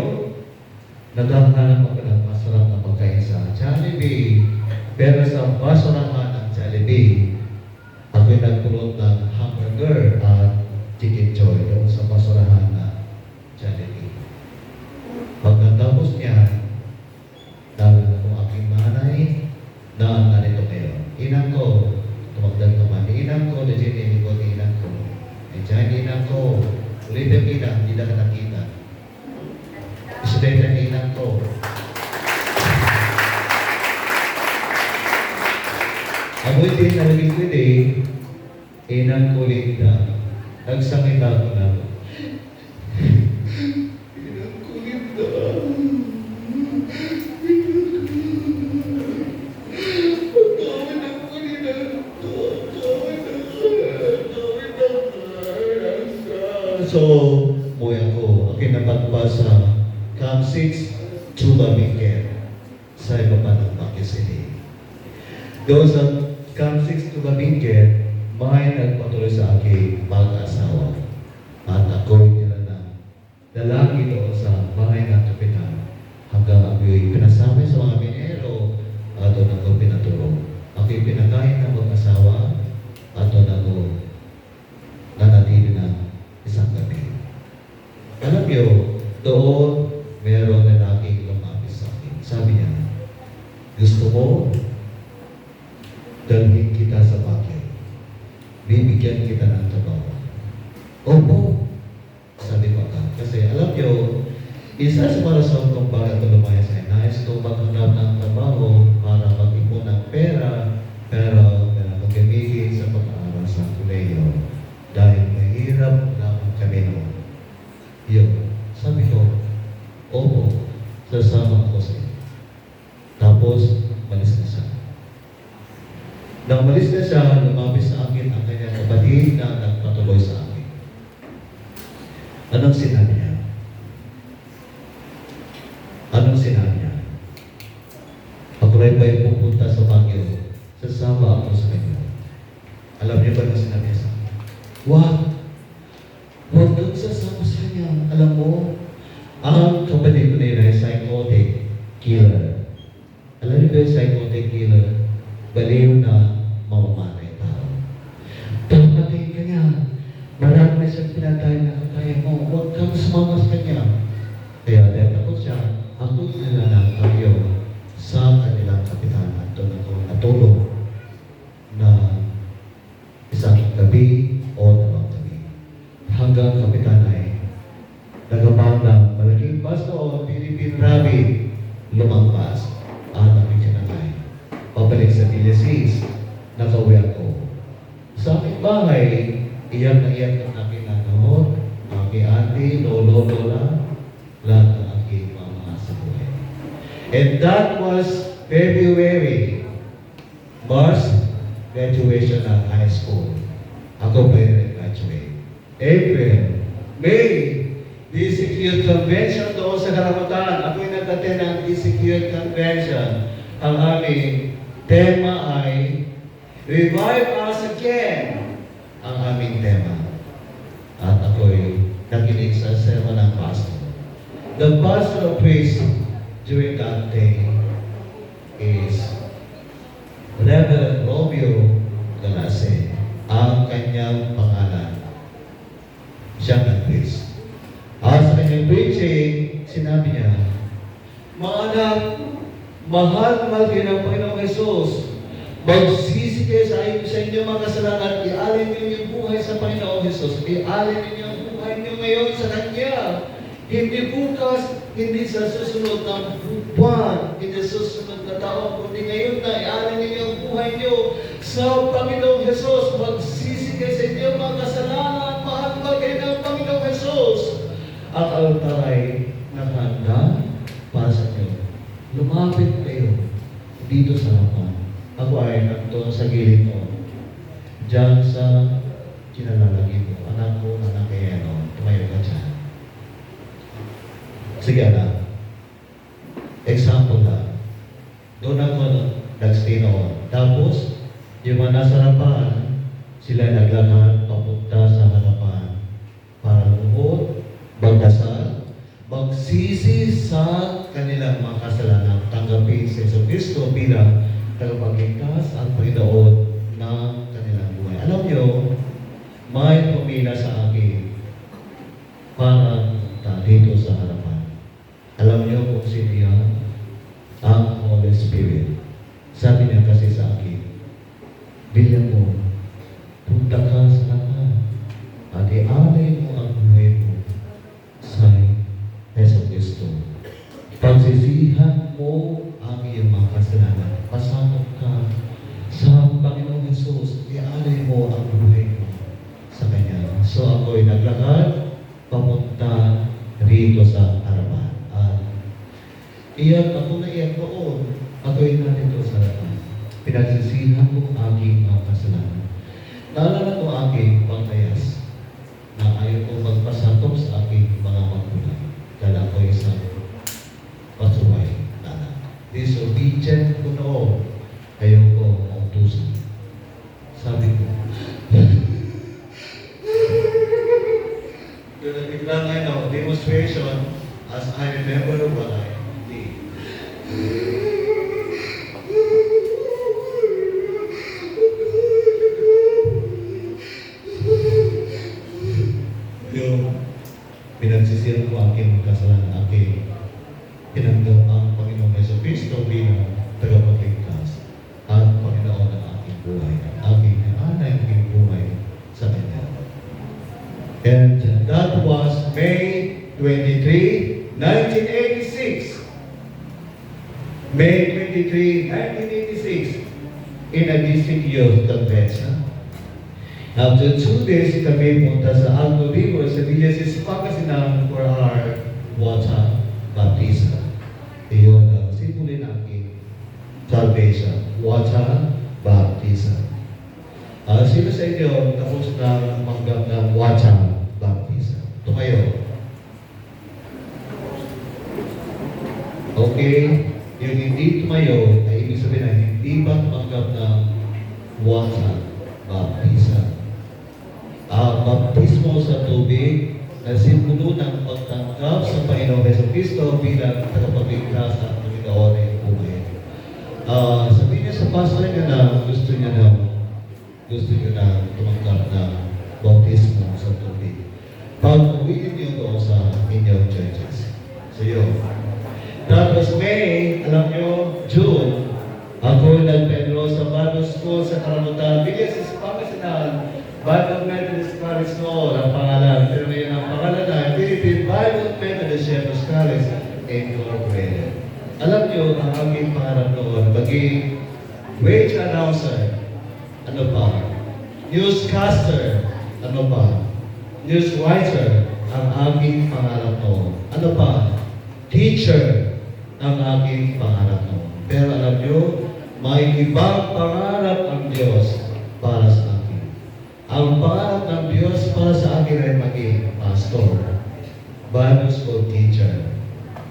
Speaker 2: naghahanap ako ng masarap na pagkain sa Jollibee. Pero sa basurahan ng Jollibee, ako'y nagpulot ng hamburger at chicken joy doon sa basurahan ng Jollibee. Pagkatapos niya, dahil ako aking nanay na narito ngayon. Inang ko, tumagdag naman, inang ko, legit ko, inang ko. Eh, dyan, inang ko, ulit ang inang, hindi na ka nakita. Isudete ang inang ko. Amoy din na naging pwede, inang ko Linda, nagsangit ako na. Inang ko Linda. So, buhay ako. Aking napagpas sa Camp 6, Chuba Minket, sa ibaba ng Baguio City. Doon sa Camp 6, Chuba Minket, may nagpatuloy sa aking mag-asawa. At ako'y nila na lalaki doon sa bahay ng kapitan hanggang ako'y pinasama sa mga minero at doon ako pinatulong. Ako'y pinakain ng mag-asawa at doon ako nanatili na isang gabi. Alam niyo, doon mayroong lalaking lumapit sa akin. Sabi niya, gusto mo dalhin kita sa Baguio. Bibigyan kita ng trabaho. Opo. Sabi ko ka. Kasi alam niyo, isa sa parason kung bakit ko lumaya sa nais ko maghanap ng trabaho para mag-ipon ng pera, pero gagamitin sa pag-aaral sa kolehiyo. Dahil mahirap lamang kami noon. Yun. Sabi ko, opo, sasama ako sa iyo. Tapos, malis na siya. Nang malis na siya, lumapit sa akin ang kanyang kapatid na nagpatuloy sa akin. Anong sinabi niya? Anong sinabi niya? Ako rin ba yung pupunta sa Baguio? Sasama ako sa kanya. Alam niyo ba anong sinabi niya sa akin? Wag! Huwag kang sasama sa kanya. Alam mo, ang kapatid ko nila ay psychotic killer. Alam niyo ba yung psychotic killer? Baliw na mamamatay tao. Papatay ka niya. Marami na siyang pinatay na kakaya mo. Huwag kang sumama sa kanya. Kaya dahil ako siya, ako nila ng kayo sa kanilang kapitan at doon ako natulog na isang gabi o dalawang gabi. Hanggang kapitan ay nagabang ng malaking baso o Philippine Rabbit lumampas at nakikinakay. Pabalik sa Villa 6, nakauwi ako. Sa aking bahay, iyak na iyak ang aking nanahon, aking auntie, lolo, lola, lahat ng aking mga sa buhay. And that was February, March, graduation ng high school. Ako pa yung graduate. April, May, DC Youth Convention doon sa Karamutan. Ako yung nag-attend ng DC Youth Convention. Ang aming tema ay Revive Us Again. Ang aming tema. At ako'y nakinig sa sermon ng pastor. The pastor of praise during that day is Reverend Romeo Galase. Ang kanyang pangalan. Siya nag-praise. At sa kanyang preaching, sinabi niya, mga anak, mahal kayo ng Panginoong Jesus. Magsisi kayo sa inyong mga kasalanan. Ialin niyo yung buhay sa Panginoong Jesus. Ialin niyo yung buhay niyo ngayon sa Kanya. Hindi bukas, hindi sa susunod ng buwan, hindi sa susunod na taon, kundi ngayon na ialin niyo yung buhay niyo sa Panginoong Jesus, magsisi kayo sa inyong mga kasalanan, mahal kayo ng Panginoong Jesus. Ang altar ay nakahanda para sa inyo. Lumapit kayo dito sa harapan. Ako ay nandun sa gilid mo. Diyan sa kinalalagay mo. Anak ko, anak kaya tumayo ka dyan. Sige anak. Example lang. Doon ako nag-stay noon. Tapos, yung mga nasa harapan, sila naglakad papunta sa harapan para lumuhod, magdasal, magsisi sa kanilang mga kasalanan, tanggapin si Yesu Cristo bilang tagapagligtas at Panginoon ng kanilang buhay. Alam nyo, may pumila sa akin para dito sa harapan. Alam nyo kung sino yan? Ang Holy Spirit. Sabi niya kasi sa akin, bilyan mo, punta ka sa lahat at ialay mo ang buhay mo sa Yesu Cristo. Pagsisihan mo ang iyong mga kasalanan. Pasakot ka sa Panginoong Jesus. Ialay mo ang buhay mo sa Kanya. So ako'y naglakad papunta rito sa harapan. Iyak ako na iyak doon. Ako'y nandito sa harapan. Pinagsisihan ko ang aking mga kasalanan. Naalala ko aking pangkayas na ayaw ko magpasatop sa aking mga magulang. Dahil ako isang pasuway na anak. Disobedient ko noon. Ayaw ko mautusan. Sabi ko, biglang demonstration as I remember what I did. Yung pinagsisihan ko aking kasalanan, aking pinanggap ang Panginoong Yesu Cristo bilang tagapagligtas at Panginoon ng aking buhay, aking anay aking buhay sa Kanya. And that was May 23, 1986. May 23, 1986, in a district youth convention. After 2 days, kami punta sa Alto River sa Villasis, Pangasinan for our water baptism. Iyon ang simulin aking salvation, water baptism. Sino sa inyo tapos na manggap ng water baptism? Tumayo. Okay, yung hindi tumayo ay ibig sabihin na hindi pa tumanggap ng water baptism. Ang baptismo sa tubig na simbolo ng pagtanggap sa Panginoong Yesu Cristo bilang tagapagligtas at Panginoon ng buhay. Sabihin niya sa pastor niya na gusto niya na tumanggap ng baptismo sa tubig. Pag-uwiin niyo doon sa inyong churches. So yun. Tapos May, alam niyo, June, ako nag-enroll sa Bible School sa Karamutan. Villasis, Pangasinan, Bible Methodist College noon ang pangalan. Pero ngayon ang pangalan na Philippine Bible Methodist Shepherd's College Incorporated. Alam niyo, ang aking pangarap noon, maging wage announcer, ano pa? Newscaster, ano pa? News writer, ang aking pangarap noon. Ano pa? Teacher, ang aking pangarap noon. Pero alam niyo, may ibang pangarap ang Diyos para sa akin. Ang pangarap ng Diyos para sa akin ay maging pastor, Bible school teacher.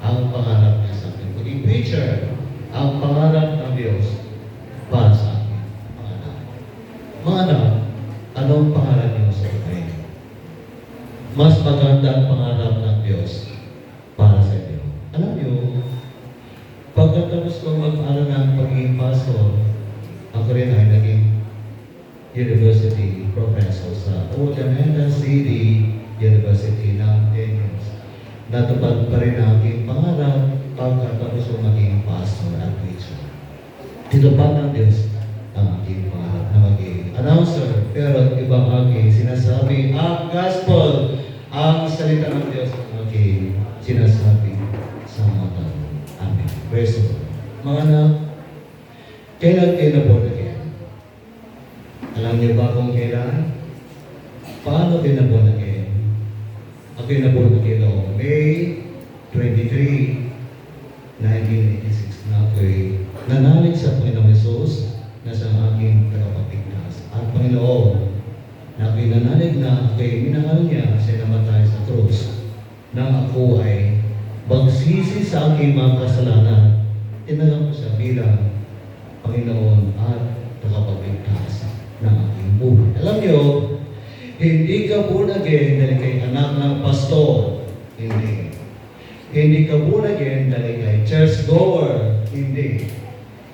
Speaker 2: Ang pangarap niya sa akin. Maging preacher, ang pangarap ng Diyos para sa akin. Mga anak, anong pangarap niyo sa akin? Mas maganda ang pangarap ng Diyos para sa inyo. Alam niyo, pagkatapos ko mag-aral ng pagiging pastor, ako rin ay naging university professor sa Urdaneta City University ng 10 years. Natupad pa rin ang aking pangarap pagkatapos ko maging pastor at preacher. Tinupad ng Diyos ang aking pangarap na maging announcer. Pero ibang aking sinasabi ang gospel, ang salita ng Diyos ang aking sinasabi sa mga tao. Amen. Praise the Lord. Mga anak, kailan kayo na born again? Alam
Speaker 3: Alam niyo ba kung kailan? Paano kayo naborn again? Ako'y naborn again noong May 23, 1986 na ako'y nanalig sa Panginoong Jesus na sa aking tagapagligtas. At Panginoon, na ako'y nanalig na ako'y minahal niya siya namatay sa krus na ako ay magsisi sa aking mga kasalanan. Tinanggap ko siya bilang Panginoon at tagapagligtas ng aking buhay. Alam niyo, hindi ka born again dahil kay anak ng pastor. Hindi. Hindi ka born again dahil kay churchgoer. Hindi.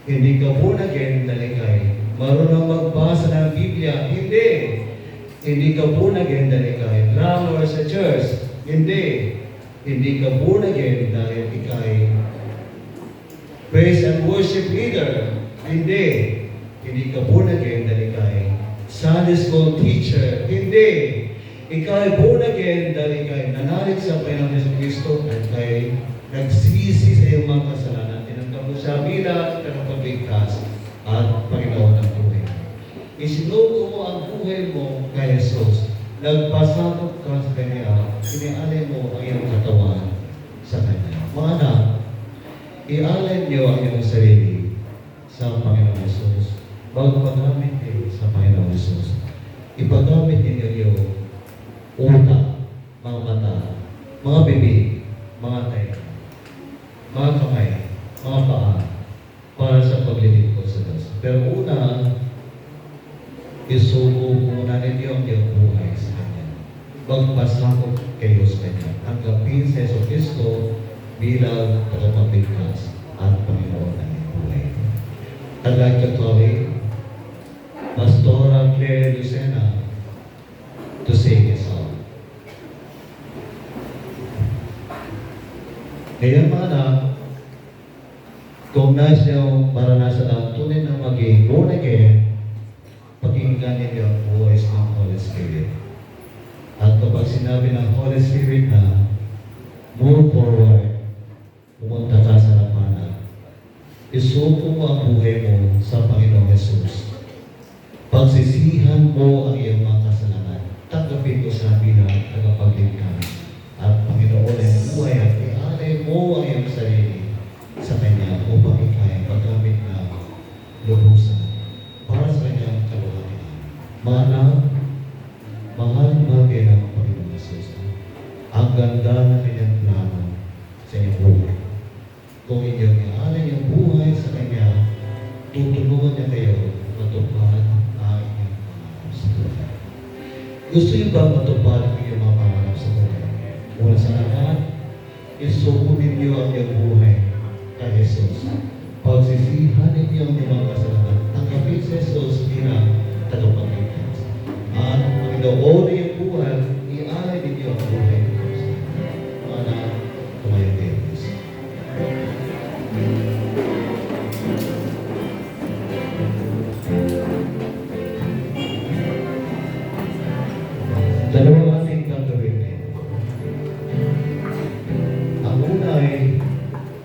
Speaker 3: Hindi ka born again dahil kay marunong magbasa ng Biblia. Hindi. Hindi ka born again dahil kay drummer sa church. Hindi. Hindi ka born again dahil ikay praise and worship leader. Hindi. Hindi ka born again dahil ikay Sunday school teacher. Hindi. Ikaw ay born again dahil ikay nanalig sa Panginoon Yesu Cristo at ikay nagsisi sa iyong mga kasalanan. Tinanggap mo siya bilang tagapagligtas at Panginoon ng buhay. Isinuko mo ang buhay mo kay Jesus. Nagpasakot ka sa Kanya. Inialay mo ang iyong katawan sa Kanya. Mga anak, ialay niyo ang iyong sarili sa Panginoon Jesus. Magpagamit kayo sa Panginoon Jesus. Ipagamit ninyo yung utak, mga mata, mga bibig, mga tayo, mga kamay, mga paa, para sa paglilingkod sa Diyos. Pero una, isuko muna ninyo ang iyong buhay sa Kanya. Magpasakot kayo sa Kanya. Tanggapin sa Yesu Cristo bilang tagapagligtas at Panginoon ng iyong buhay. Tagay Katolik, Pastora Claire Lucena, to sing a song. Ngayon mga anak, kung nasa yung maranasan ang tunay na maging born again, pakinggan ninyo ang voice ng Holy Spirit. At kapag sinabi ng Holy Spirit na move forward, pumunta ka sa harapan, isuko mo ang buhay mo sa Panginoong Jesus. Pagsisihan mo ang iyong mga kasalanan. Tanggapin ko siya bilang tagapagligtas. At Panginoon ay buhay at ialay mo ang iyong sarili sa Kanya upang ikay paggamit na lubusan para sa Kanyang kaluwalhatian. Mga anak, mahalin bagay ng Panginoon Jesus. Ang ganda ng Kanyang plano sa inyong buhay. Kung inyong ialay ang buhay sa Kanya, tutulungan niya kayo matupad ang inyong pangarap sa buhay. Gusto niyo ba matupad ang inyong mga pangarap sa buhay? Mula sa lahat, isuko ninyo ang iyong buhay kay Jesus. Pagsisihan ninyo ang inyong mga kasalanan. Tanggapin si Jesus bilang tagapagligtas. At Panginoon ng iyong buhay, ialay ninyo ang buhay ng Diyos. Mga anak, tumayo kayo. Dalawang ating gagawin. Ang una ay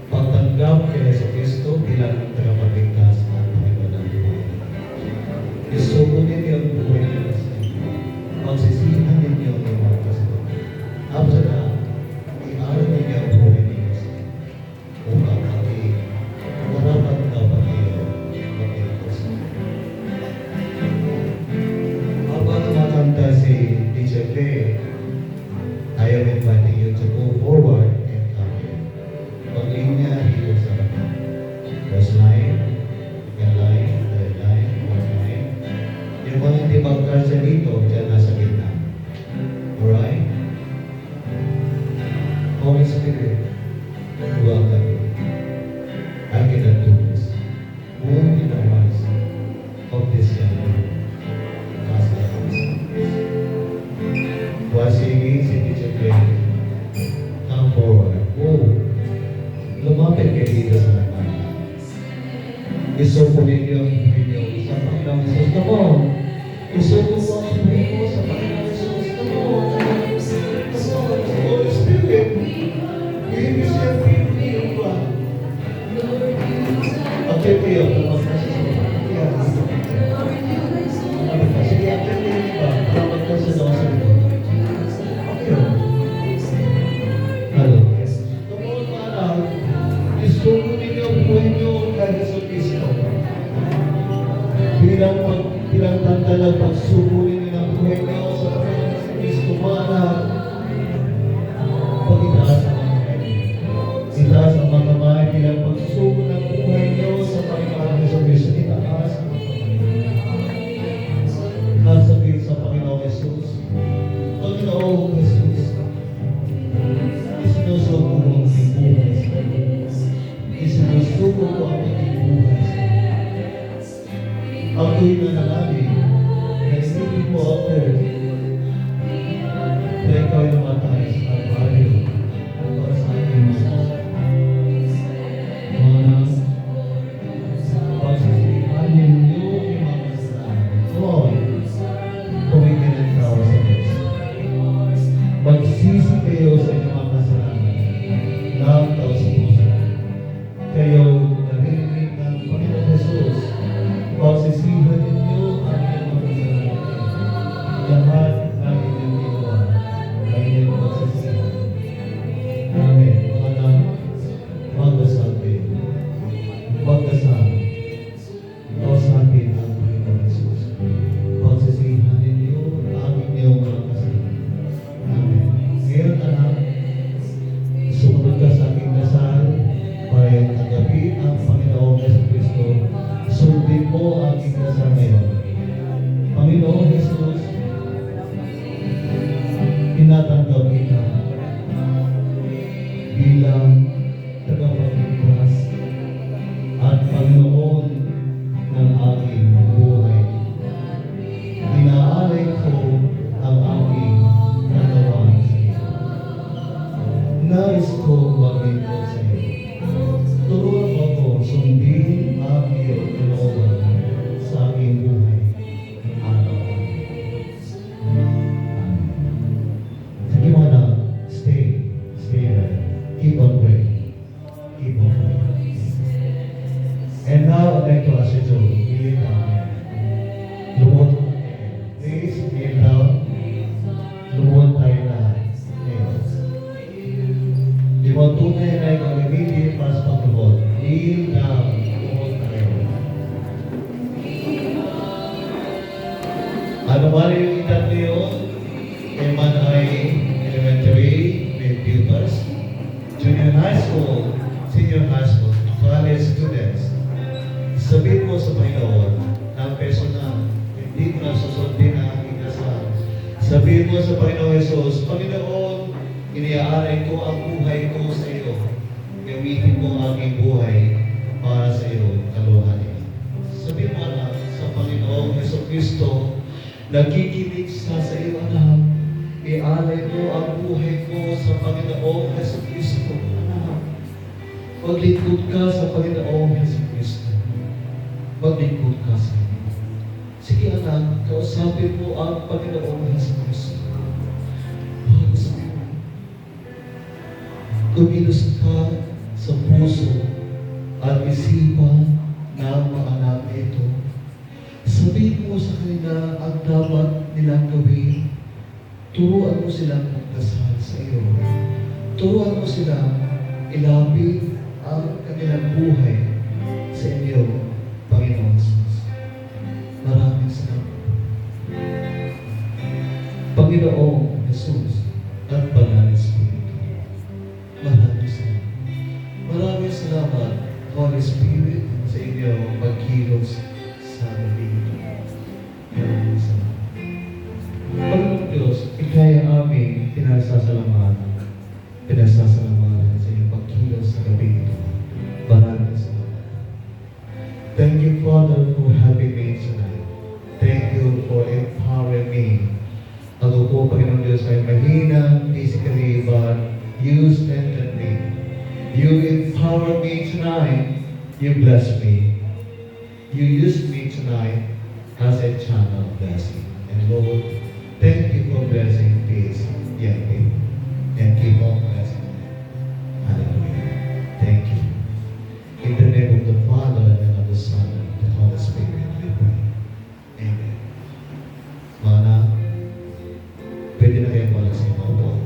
Speaker 3: pagtanggap kay Yesu Cristo bilang tagapagligtas at Panginoon ng buhay. Isuko ninyo ang buhay niyo sa inyo. Pagsisihan ninyo ang mga kasalanan. After that, ialay ninyo ang buhay niyo sa inyo. Upang ating marapat-dapat kayo magligtas. Habang tumatanda si Teacher Clay, I am inviting you to go forward and come here. Pag-linya dito sa harapan. First line, second line, third line, fourth line. Yung mga hindi magkasya dito, dyan nasa gitna. Alright? Holy Spirit, welcome you. I cannot do this. Move in the hearts of this young man. While singing, si Teacher Clay, come forward. Oh, lumapit kayo dito sa harapan. Isuko ninyo ang buhay niyo sa Panginoong Jesus. Come on. Isuko mo ang buhay mo sa Panginoong Jesus. Come on. Come on. Holy Spirit, we miss your beauty of God. Okay, Pio. Come on. bilang tanda ng pagsubuli ng buhay niyo sa Panginoon sa Kristo, mana, pag-itaas ang mga kamay. Itaas ang mga kamay bilang pagsubuli ng buhay niyo sa Panginoon sa Kristo. Itaas ang mga kamay. Nasakit sa Panginoon Jesus. Panginoon Jesus, isinusuko mo ang aking buhay sa iyo. Isinusuko ko ang aking buhay sa iyo. Ako'y nanalangin na isipin mo ako na ikaw ay namatay sa Kalbaryo para sa aking mga pagsisihan ninyo yung mga kasalanan. Lord, tumingin ang tao sa Diyos. Magsisi kayo sa inyong mga kasalanan. Lahat tao sa puso. Kayo narinig ng Panginoon Jesus. Pagsisihan ninyo ang inyong mga kasalanan. Lahat ng inyong ginawa ay inyong pagsisihan. Amen. Mga anak, magdasal kayo. Magdasal. Kausapin ang Panginoon Jesus. Pagsisihan ninyo ang inyong mga kasalanan. Amen. Ngayon, anak, sumunod ka sa aking dasal para tagapi ang Panginoong Yesu Cristo. Sundin mo ang aking dasal ngayon. Panginoong Jesus, tinatanggap kita bilang tagapagligtas at Panginoon ng aking buhay. Inaalay ko ang aking katawan sa iyo. Nais ko maging ko sa iyo. Turuan mo ako sundin ang iyong kalooban sa aking buhay. Araw-araw. Amen. Sige mo na, stay there. Keep on praying. Keep on praying. And now, I'd like to ask you to kneel down. Lumuhod. Please, kneel down. Lumuhod tayo lahat. Ngayon. Di mo tunay na ikaw gamitin para sa paglumuhod. Kneel down. Lumuhod tayo. Ano ba rin yung edad niyo? Kayo man ay elementary, may pupils, junior high school, senior high school, college students. Sabihin mo sa Panginoon ng personal, hindi ko na susundin ang aking dasal. Sabihin mo sa Panginoon Jesus, Panginoon, iniaalay ko ang buhay ko sa iyo. Gamitin mo ang aking buhay para sa iyo, kaluhanin. Sabihin mo na sa Panginoong Yesu Cristo, nakikinig sa iyo, anak. Ialay mo ang buhay ko sa Panginoong Yesu Cristo, anak. Maglingkod ka sa Panginoong Yesu Cristo. Maglingkod ka sa iyo. Sige, anak, kausapin mo ang Panginoong Yesu Cristo. Kumilos ka sa puso at isipan ng mga anak nito. Sabihin mo sa kanila ang dapat nilang gawin. Turuan mo silang magdasal sa iyo. Turuan mo silang ilapit ang kanilang buhay sa inyo, Panginoon Jesus. Maraming salamat. Panginoong Jesus at Banal na Espiritu. Maraming salamat. Maraming salamat, Holy Spirit, sa inyong pagkilos sa amin. Maraming salamat. Panginoong Diyos, ikay aming pinasasalamatan. Pinasasalamatan sa inyong pagkilos sa gabi ito. Maraming salamat. Thank you, Father, for having me tonight. Thank you for empowering me. Ako po, Panginoong Diyos, ay mahina physically, but you strengthen me. You empower me tonight. You bless me. You use me tonight as a channel of blessing. And Lord, thank you for blessing these young people. And keep on blessing them. Hallelujah. Thank you. In the name of the Father, and of the Son, and of the Holy Spirit, we pray. Amen. Mana, pwede na kayo wala sa iba po.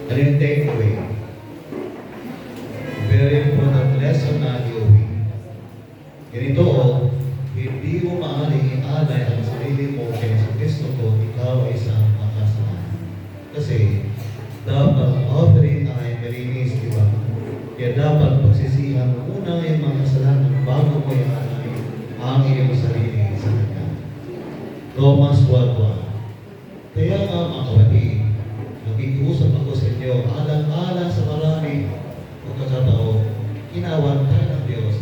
Speaker 3: Ano yung takeaway? Very important lesson na iuwi. Ganito, hindi mo maaaring ialay ang sarili mo kay sa Kristo kung ikaw ay isang makasalanan. Kasi, dapat offering ay malinis, di ba? Kaya dapat pagsisihan mo muna yung mga kasalanan bago mo ialay ang iyong sarili sa Kanya. Romans 12:1. Kaya nga mga kapatid, nakikiusap ako sa inyo, alang-alang sa maraming pagkakataon, kinawan tayo ng Diyos.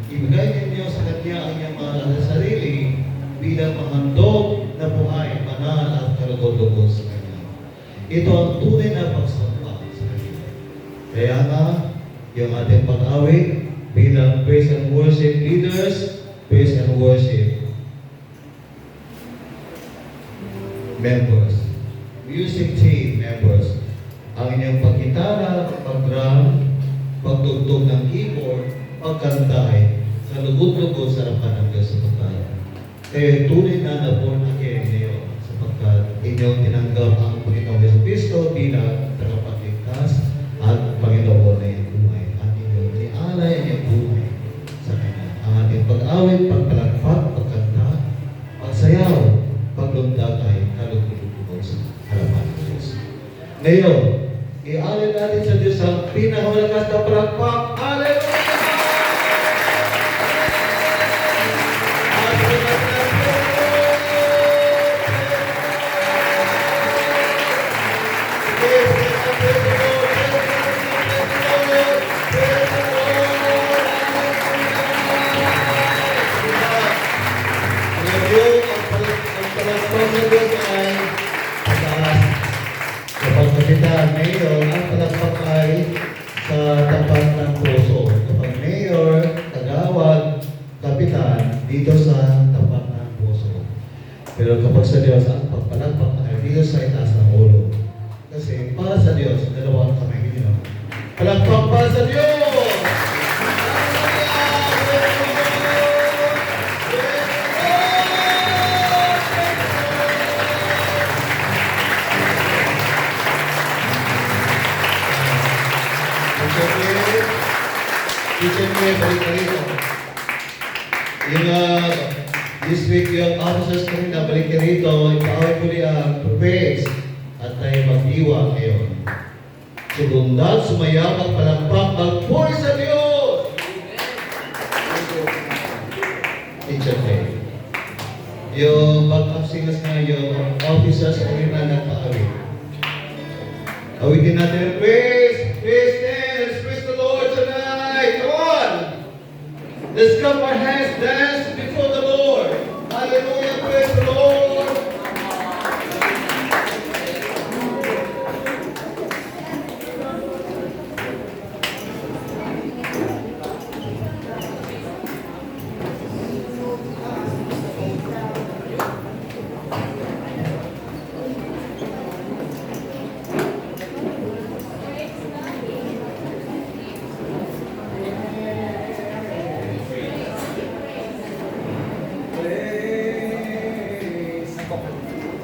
Speaker 3: Ibigay ninyo sa Kanya ang iyong mga sarili bilang panghandog na buhay, banal at kalugod-lugod sa Kanya. Ito ang tunay na pagsamba sa Kanya. Kaya nga, yung ating pag-awit bilang praise and worship leaders, praise and worship members, music team members, ang inyong pagkitara, pag-drum, pagtugtog ng keyboard, pagkanta ay sa lugod-lugod sa harapan ng Diyos sapagkat kayo tunay na born again ngayon sapagkat inyong tinanggap ang Panginoong Jesucristo bilang tagapagligtas at Panginoon na iyong buhay at inyong nialay ang iyong buhay sa Kanya. Ang ating pag-awit, pagpalagpak, pagkanta, pagsayaw, paglundag ay kalugod-lugod sa harapan ng Diyos. Ngayon, i-alay natin sa Diyos ang pinakamalakas na palakpak. Hallelujah! Mayor, ang palakpak ay sa tapat ng puso. Kapag mayor, tagawag, kapitan, dito sa tapat ng puso. Pero kapag sa Diyos, ang pagpalakpak ay dito sa itaas ng ulo. Kasi para sa Diyos, dalawang kamay ninyo. Palakpak para sa Diyos! Balik ka rito. Yung this week, yung officers kami na balik ka rito, ipawag ko niya praise at tayo magdiwa ngayon. Sumundan, sumayaw, magpalakpak, magpuri sa Diyos! Teacher Tay. Yung back-up singers na yung officers kami na nagpa-awit. Awitin natin, praise! Praise them! Let's praise the Lord tonight! Come on! Let's clap our hands, dance before the Lord. Hallelujah, praise the Lord.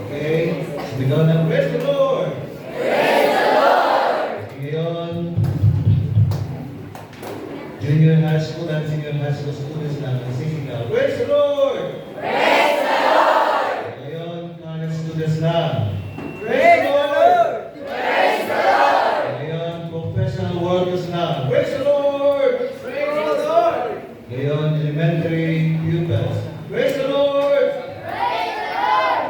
Speaker 3: Okay? Sigaw ng praise the Lord! Praise the Lord! Ngayon, junior high school at senior high school students na nagsisigaw. Praise the Lord! Praise the Lord! Ngayon, college students na. Praise the Lord! Praise the Lord! Ngayon, professional workers na. Praise the Lord! Praise the Lord! Ngayon, elementary pupils. Praise the Lord!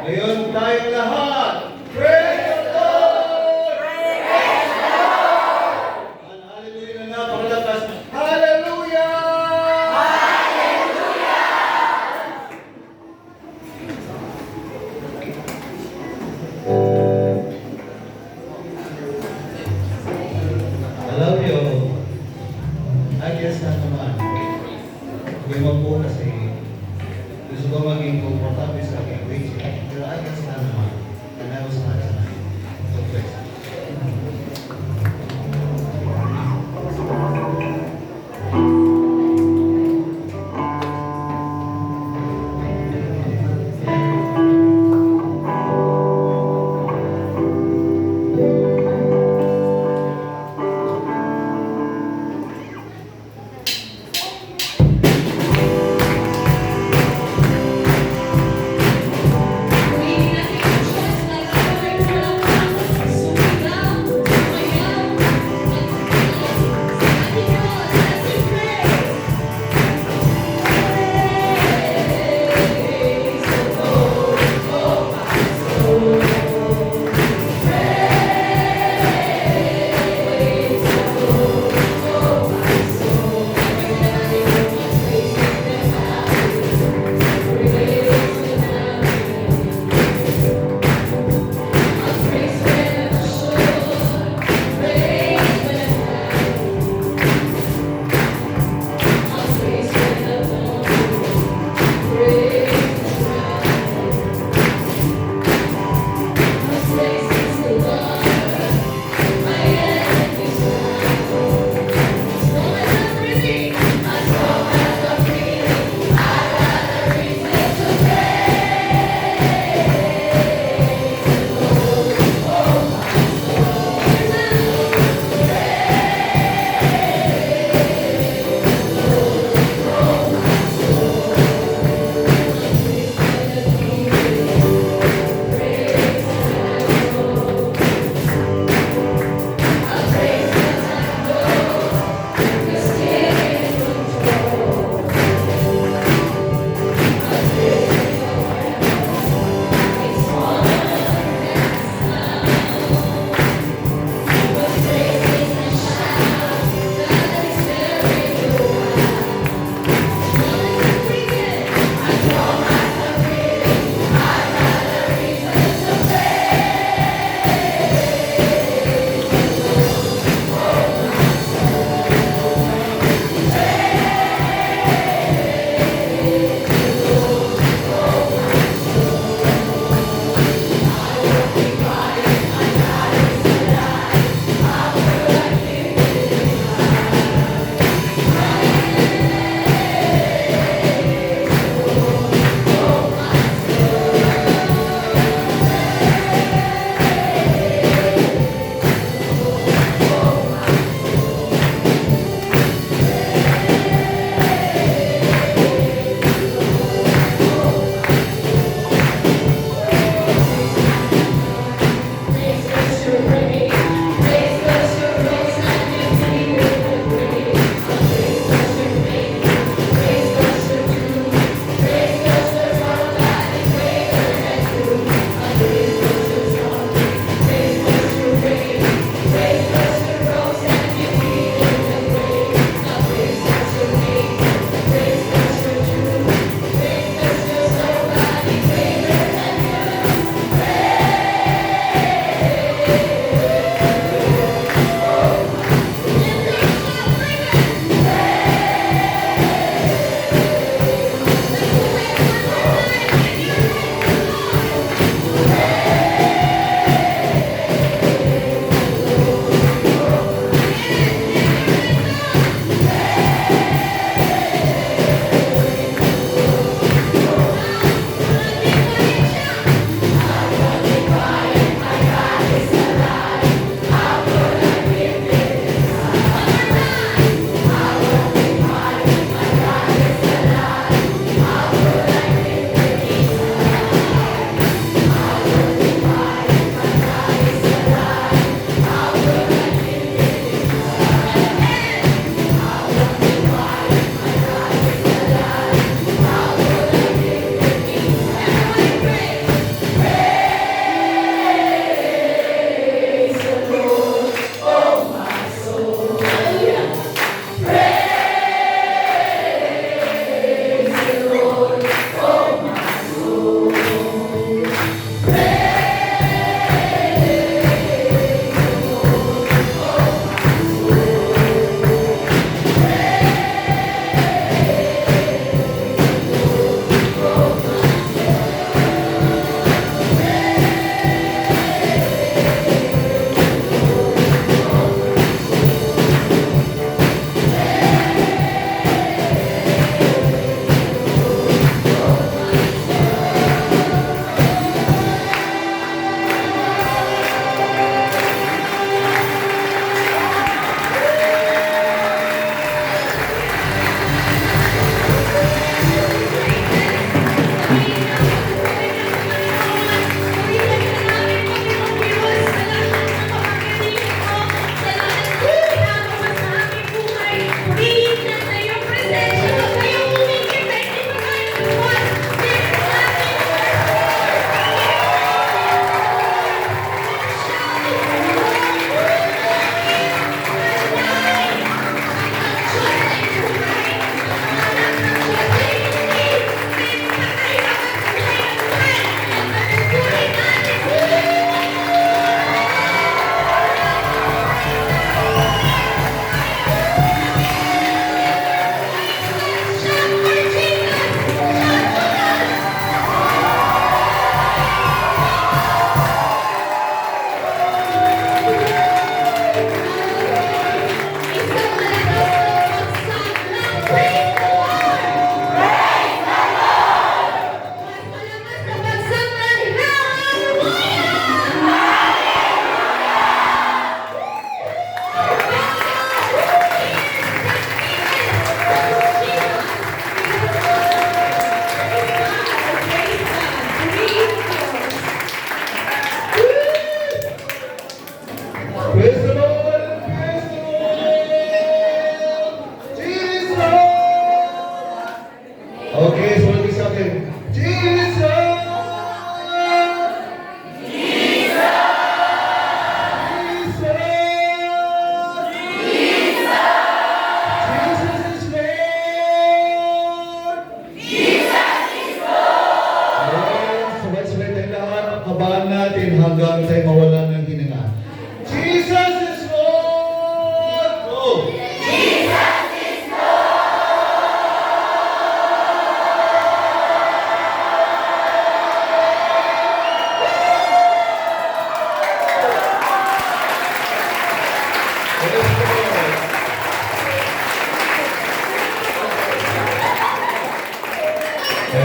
Speaker 3: Ngayon tayong lahat. Praise the Lord! Praise the Lord! Hallelujah na napakalakas. Hallelujah! Hallelujah! Alam niyo, I guess na naman. Huwag mo po kasi gusto ko maging komportable sa aking wheelchair. Pero I guess na naman. And I was not tonight. So, praise God.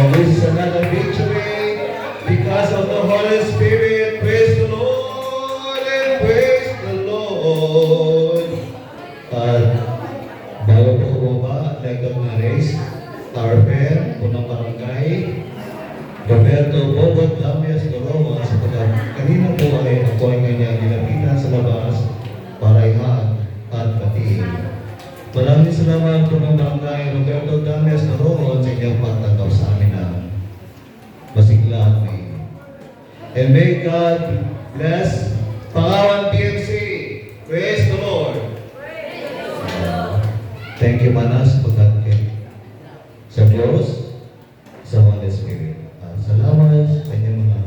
Speaker 2: And this is another victory because of the Holy Spirit. Praise the Lord and praise the Lord. At bago po bumaba, recognize our friend, punang barangay, Roberto Bobot Damias Doroa, sapagkat kanina po ay ako ay kanyang nilapitan sa labas para ihag at batiin. Maraming salamat po ng barangay Roberto Damias Doroa sa inyong pagtanggap sa amin na masigla at may. And may God bless Pangawan PMC. Praise the Lord. Thank you, Manas, pagkakit sa Diyos, sa Holy Spirit. Salamat sa kanyang mga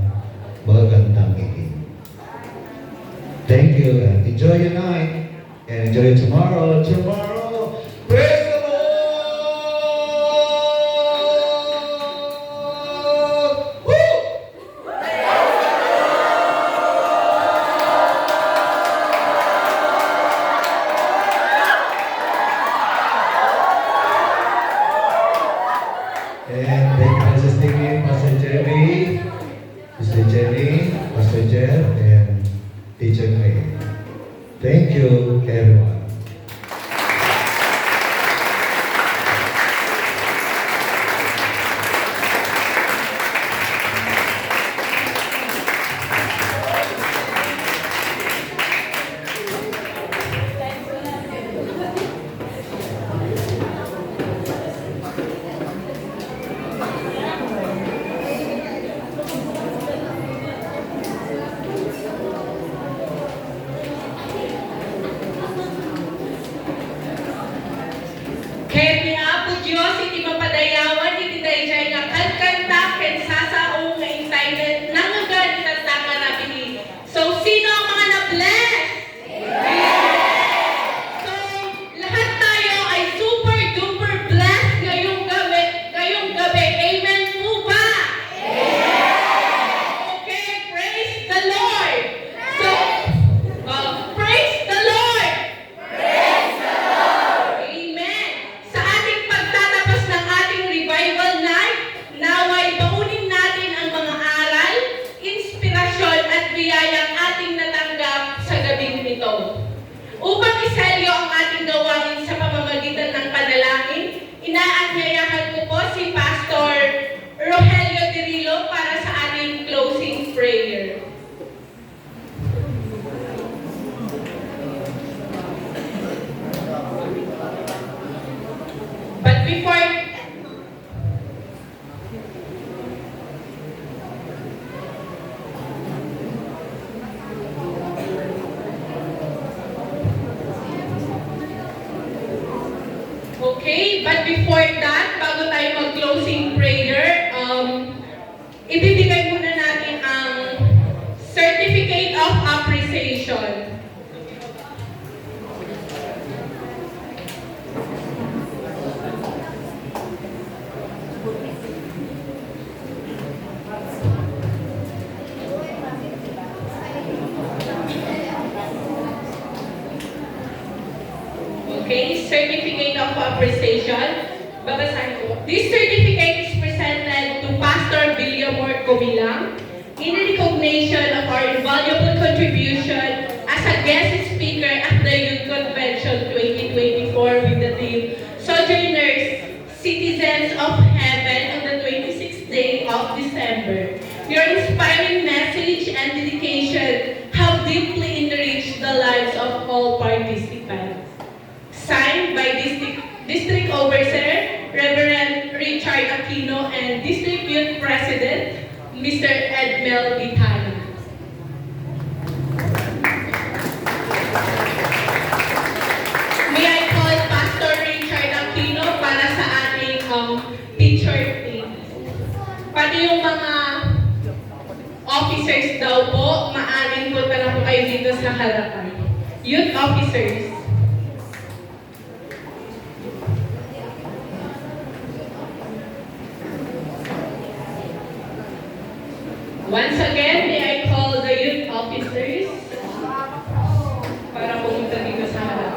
Speaker 2: magagandang ngiti. Thank you and enjoy your night and enjoy tomorrow. Tomorrow, praise the Lord! Woo! And thank you, Pastor Stevie, Pastor Jerry, Sister Jenny, Pastor Jeff, and Teacher Craig. Thank you, everyone.
Speaker 1: Kaya po Diyos, iti mapadayawan, iti dayjay nga kagkanta, ken sasaong nga excited, nangagan itatanga na bini. So, sino ang mga na-bless? So, lahat tayo ay super duper blessed ngayong gabi. Amen po ba? Okay, praise the Lord. So, praise the Lord. Amen. Sa ating pagtatapos ng ating revival night, naway baunin natin ang mga aral, inspirasyon at biyayang ating natanggap sa gabing ito. Upang iselyo ang ating gawain sa pamamagitan ng panalangin, inaanyayahan ko po si Pastor Rogelio Dirilo para sa ating closing prayer. But before that, bago tayo mag-closing prayer, ibibigay muna natin ang Certificate of Appreciation. Okay, Certificate of Appreciation. Babasahin ko. This certificate is presented to Pastor Villamor Comilang in recognition of our invaluable contribution as a guest speaker at the Youth Convention 2024 with the theme Sojourners, Citizens of Heaven on the 26th day of December. Your inspiring message and dedication have deeply enriched the lives of all participants. Signed by District Overseer, Reverend Richard Aquino, and District Youth President, Mr. Edmel Bitana. May I call Pastor Richard Aquino para sa ating picture team. Pati yung mga officers daw po, maaring punta na po kayo dito sa harapan. Youth officers. Once again, may I call the youth officers para pumunta dito sa harap.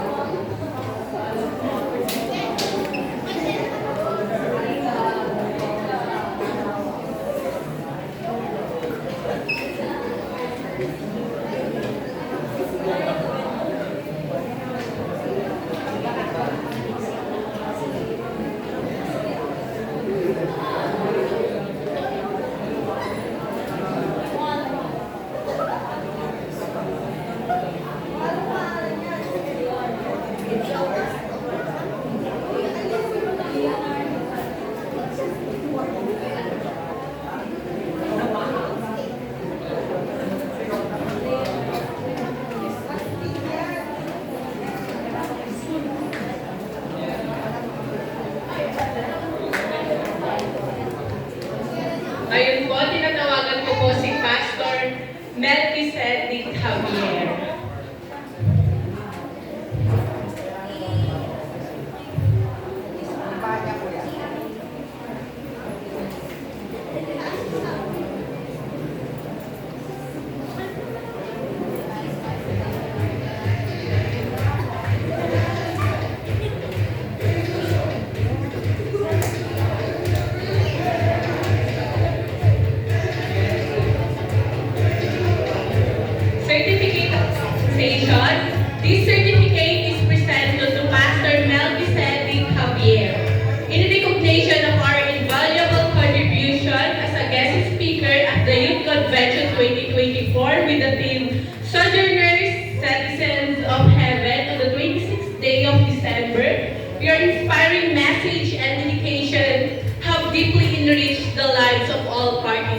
Speaker 1: inspiring message and dedication have deeply enriched the lives of all part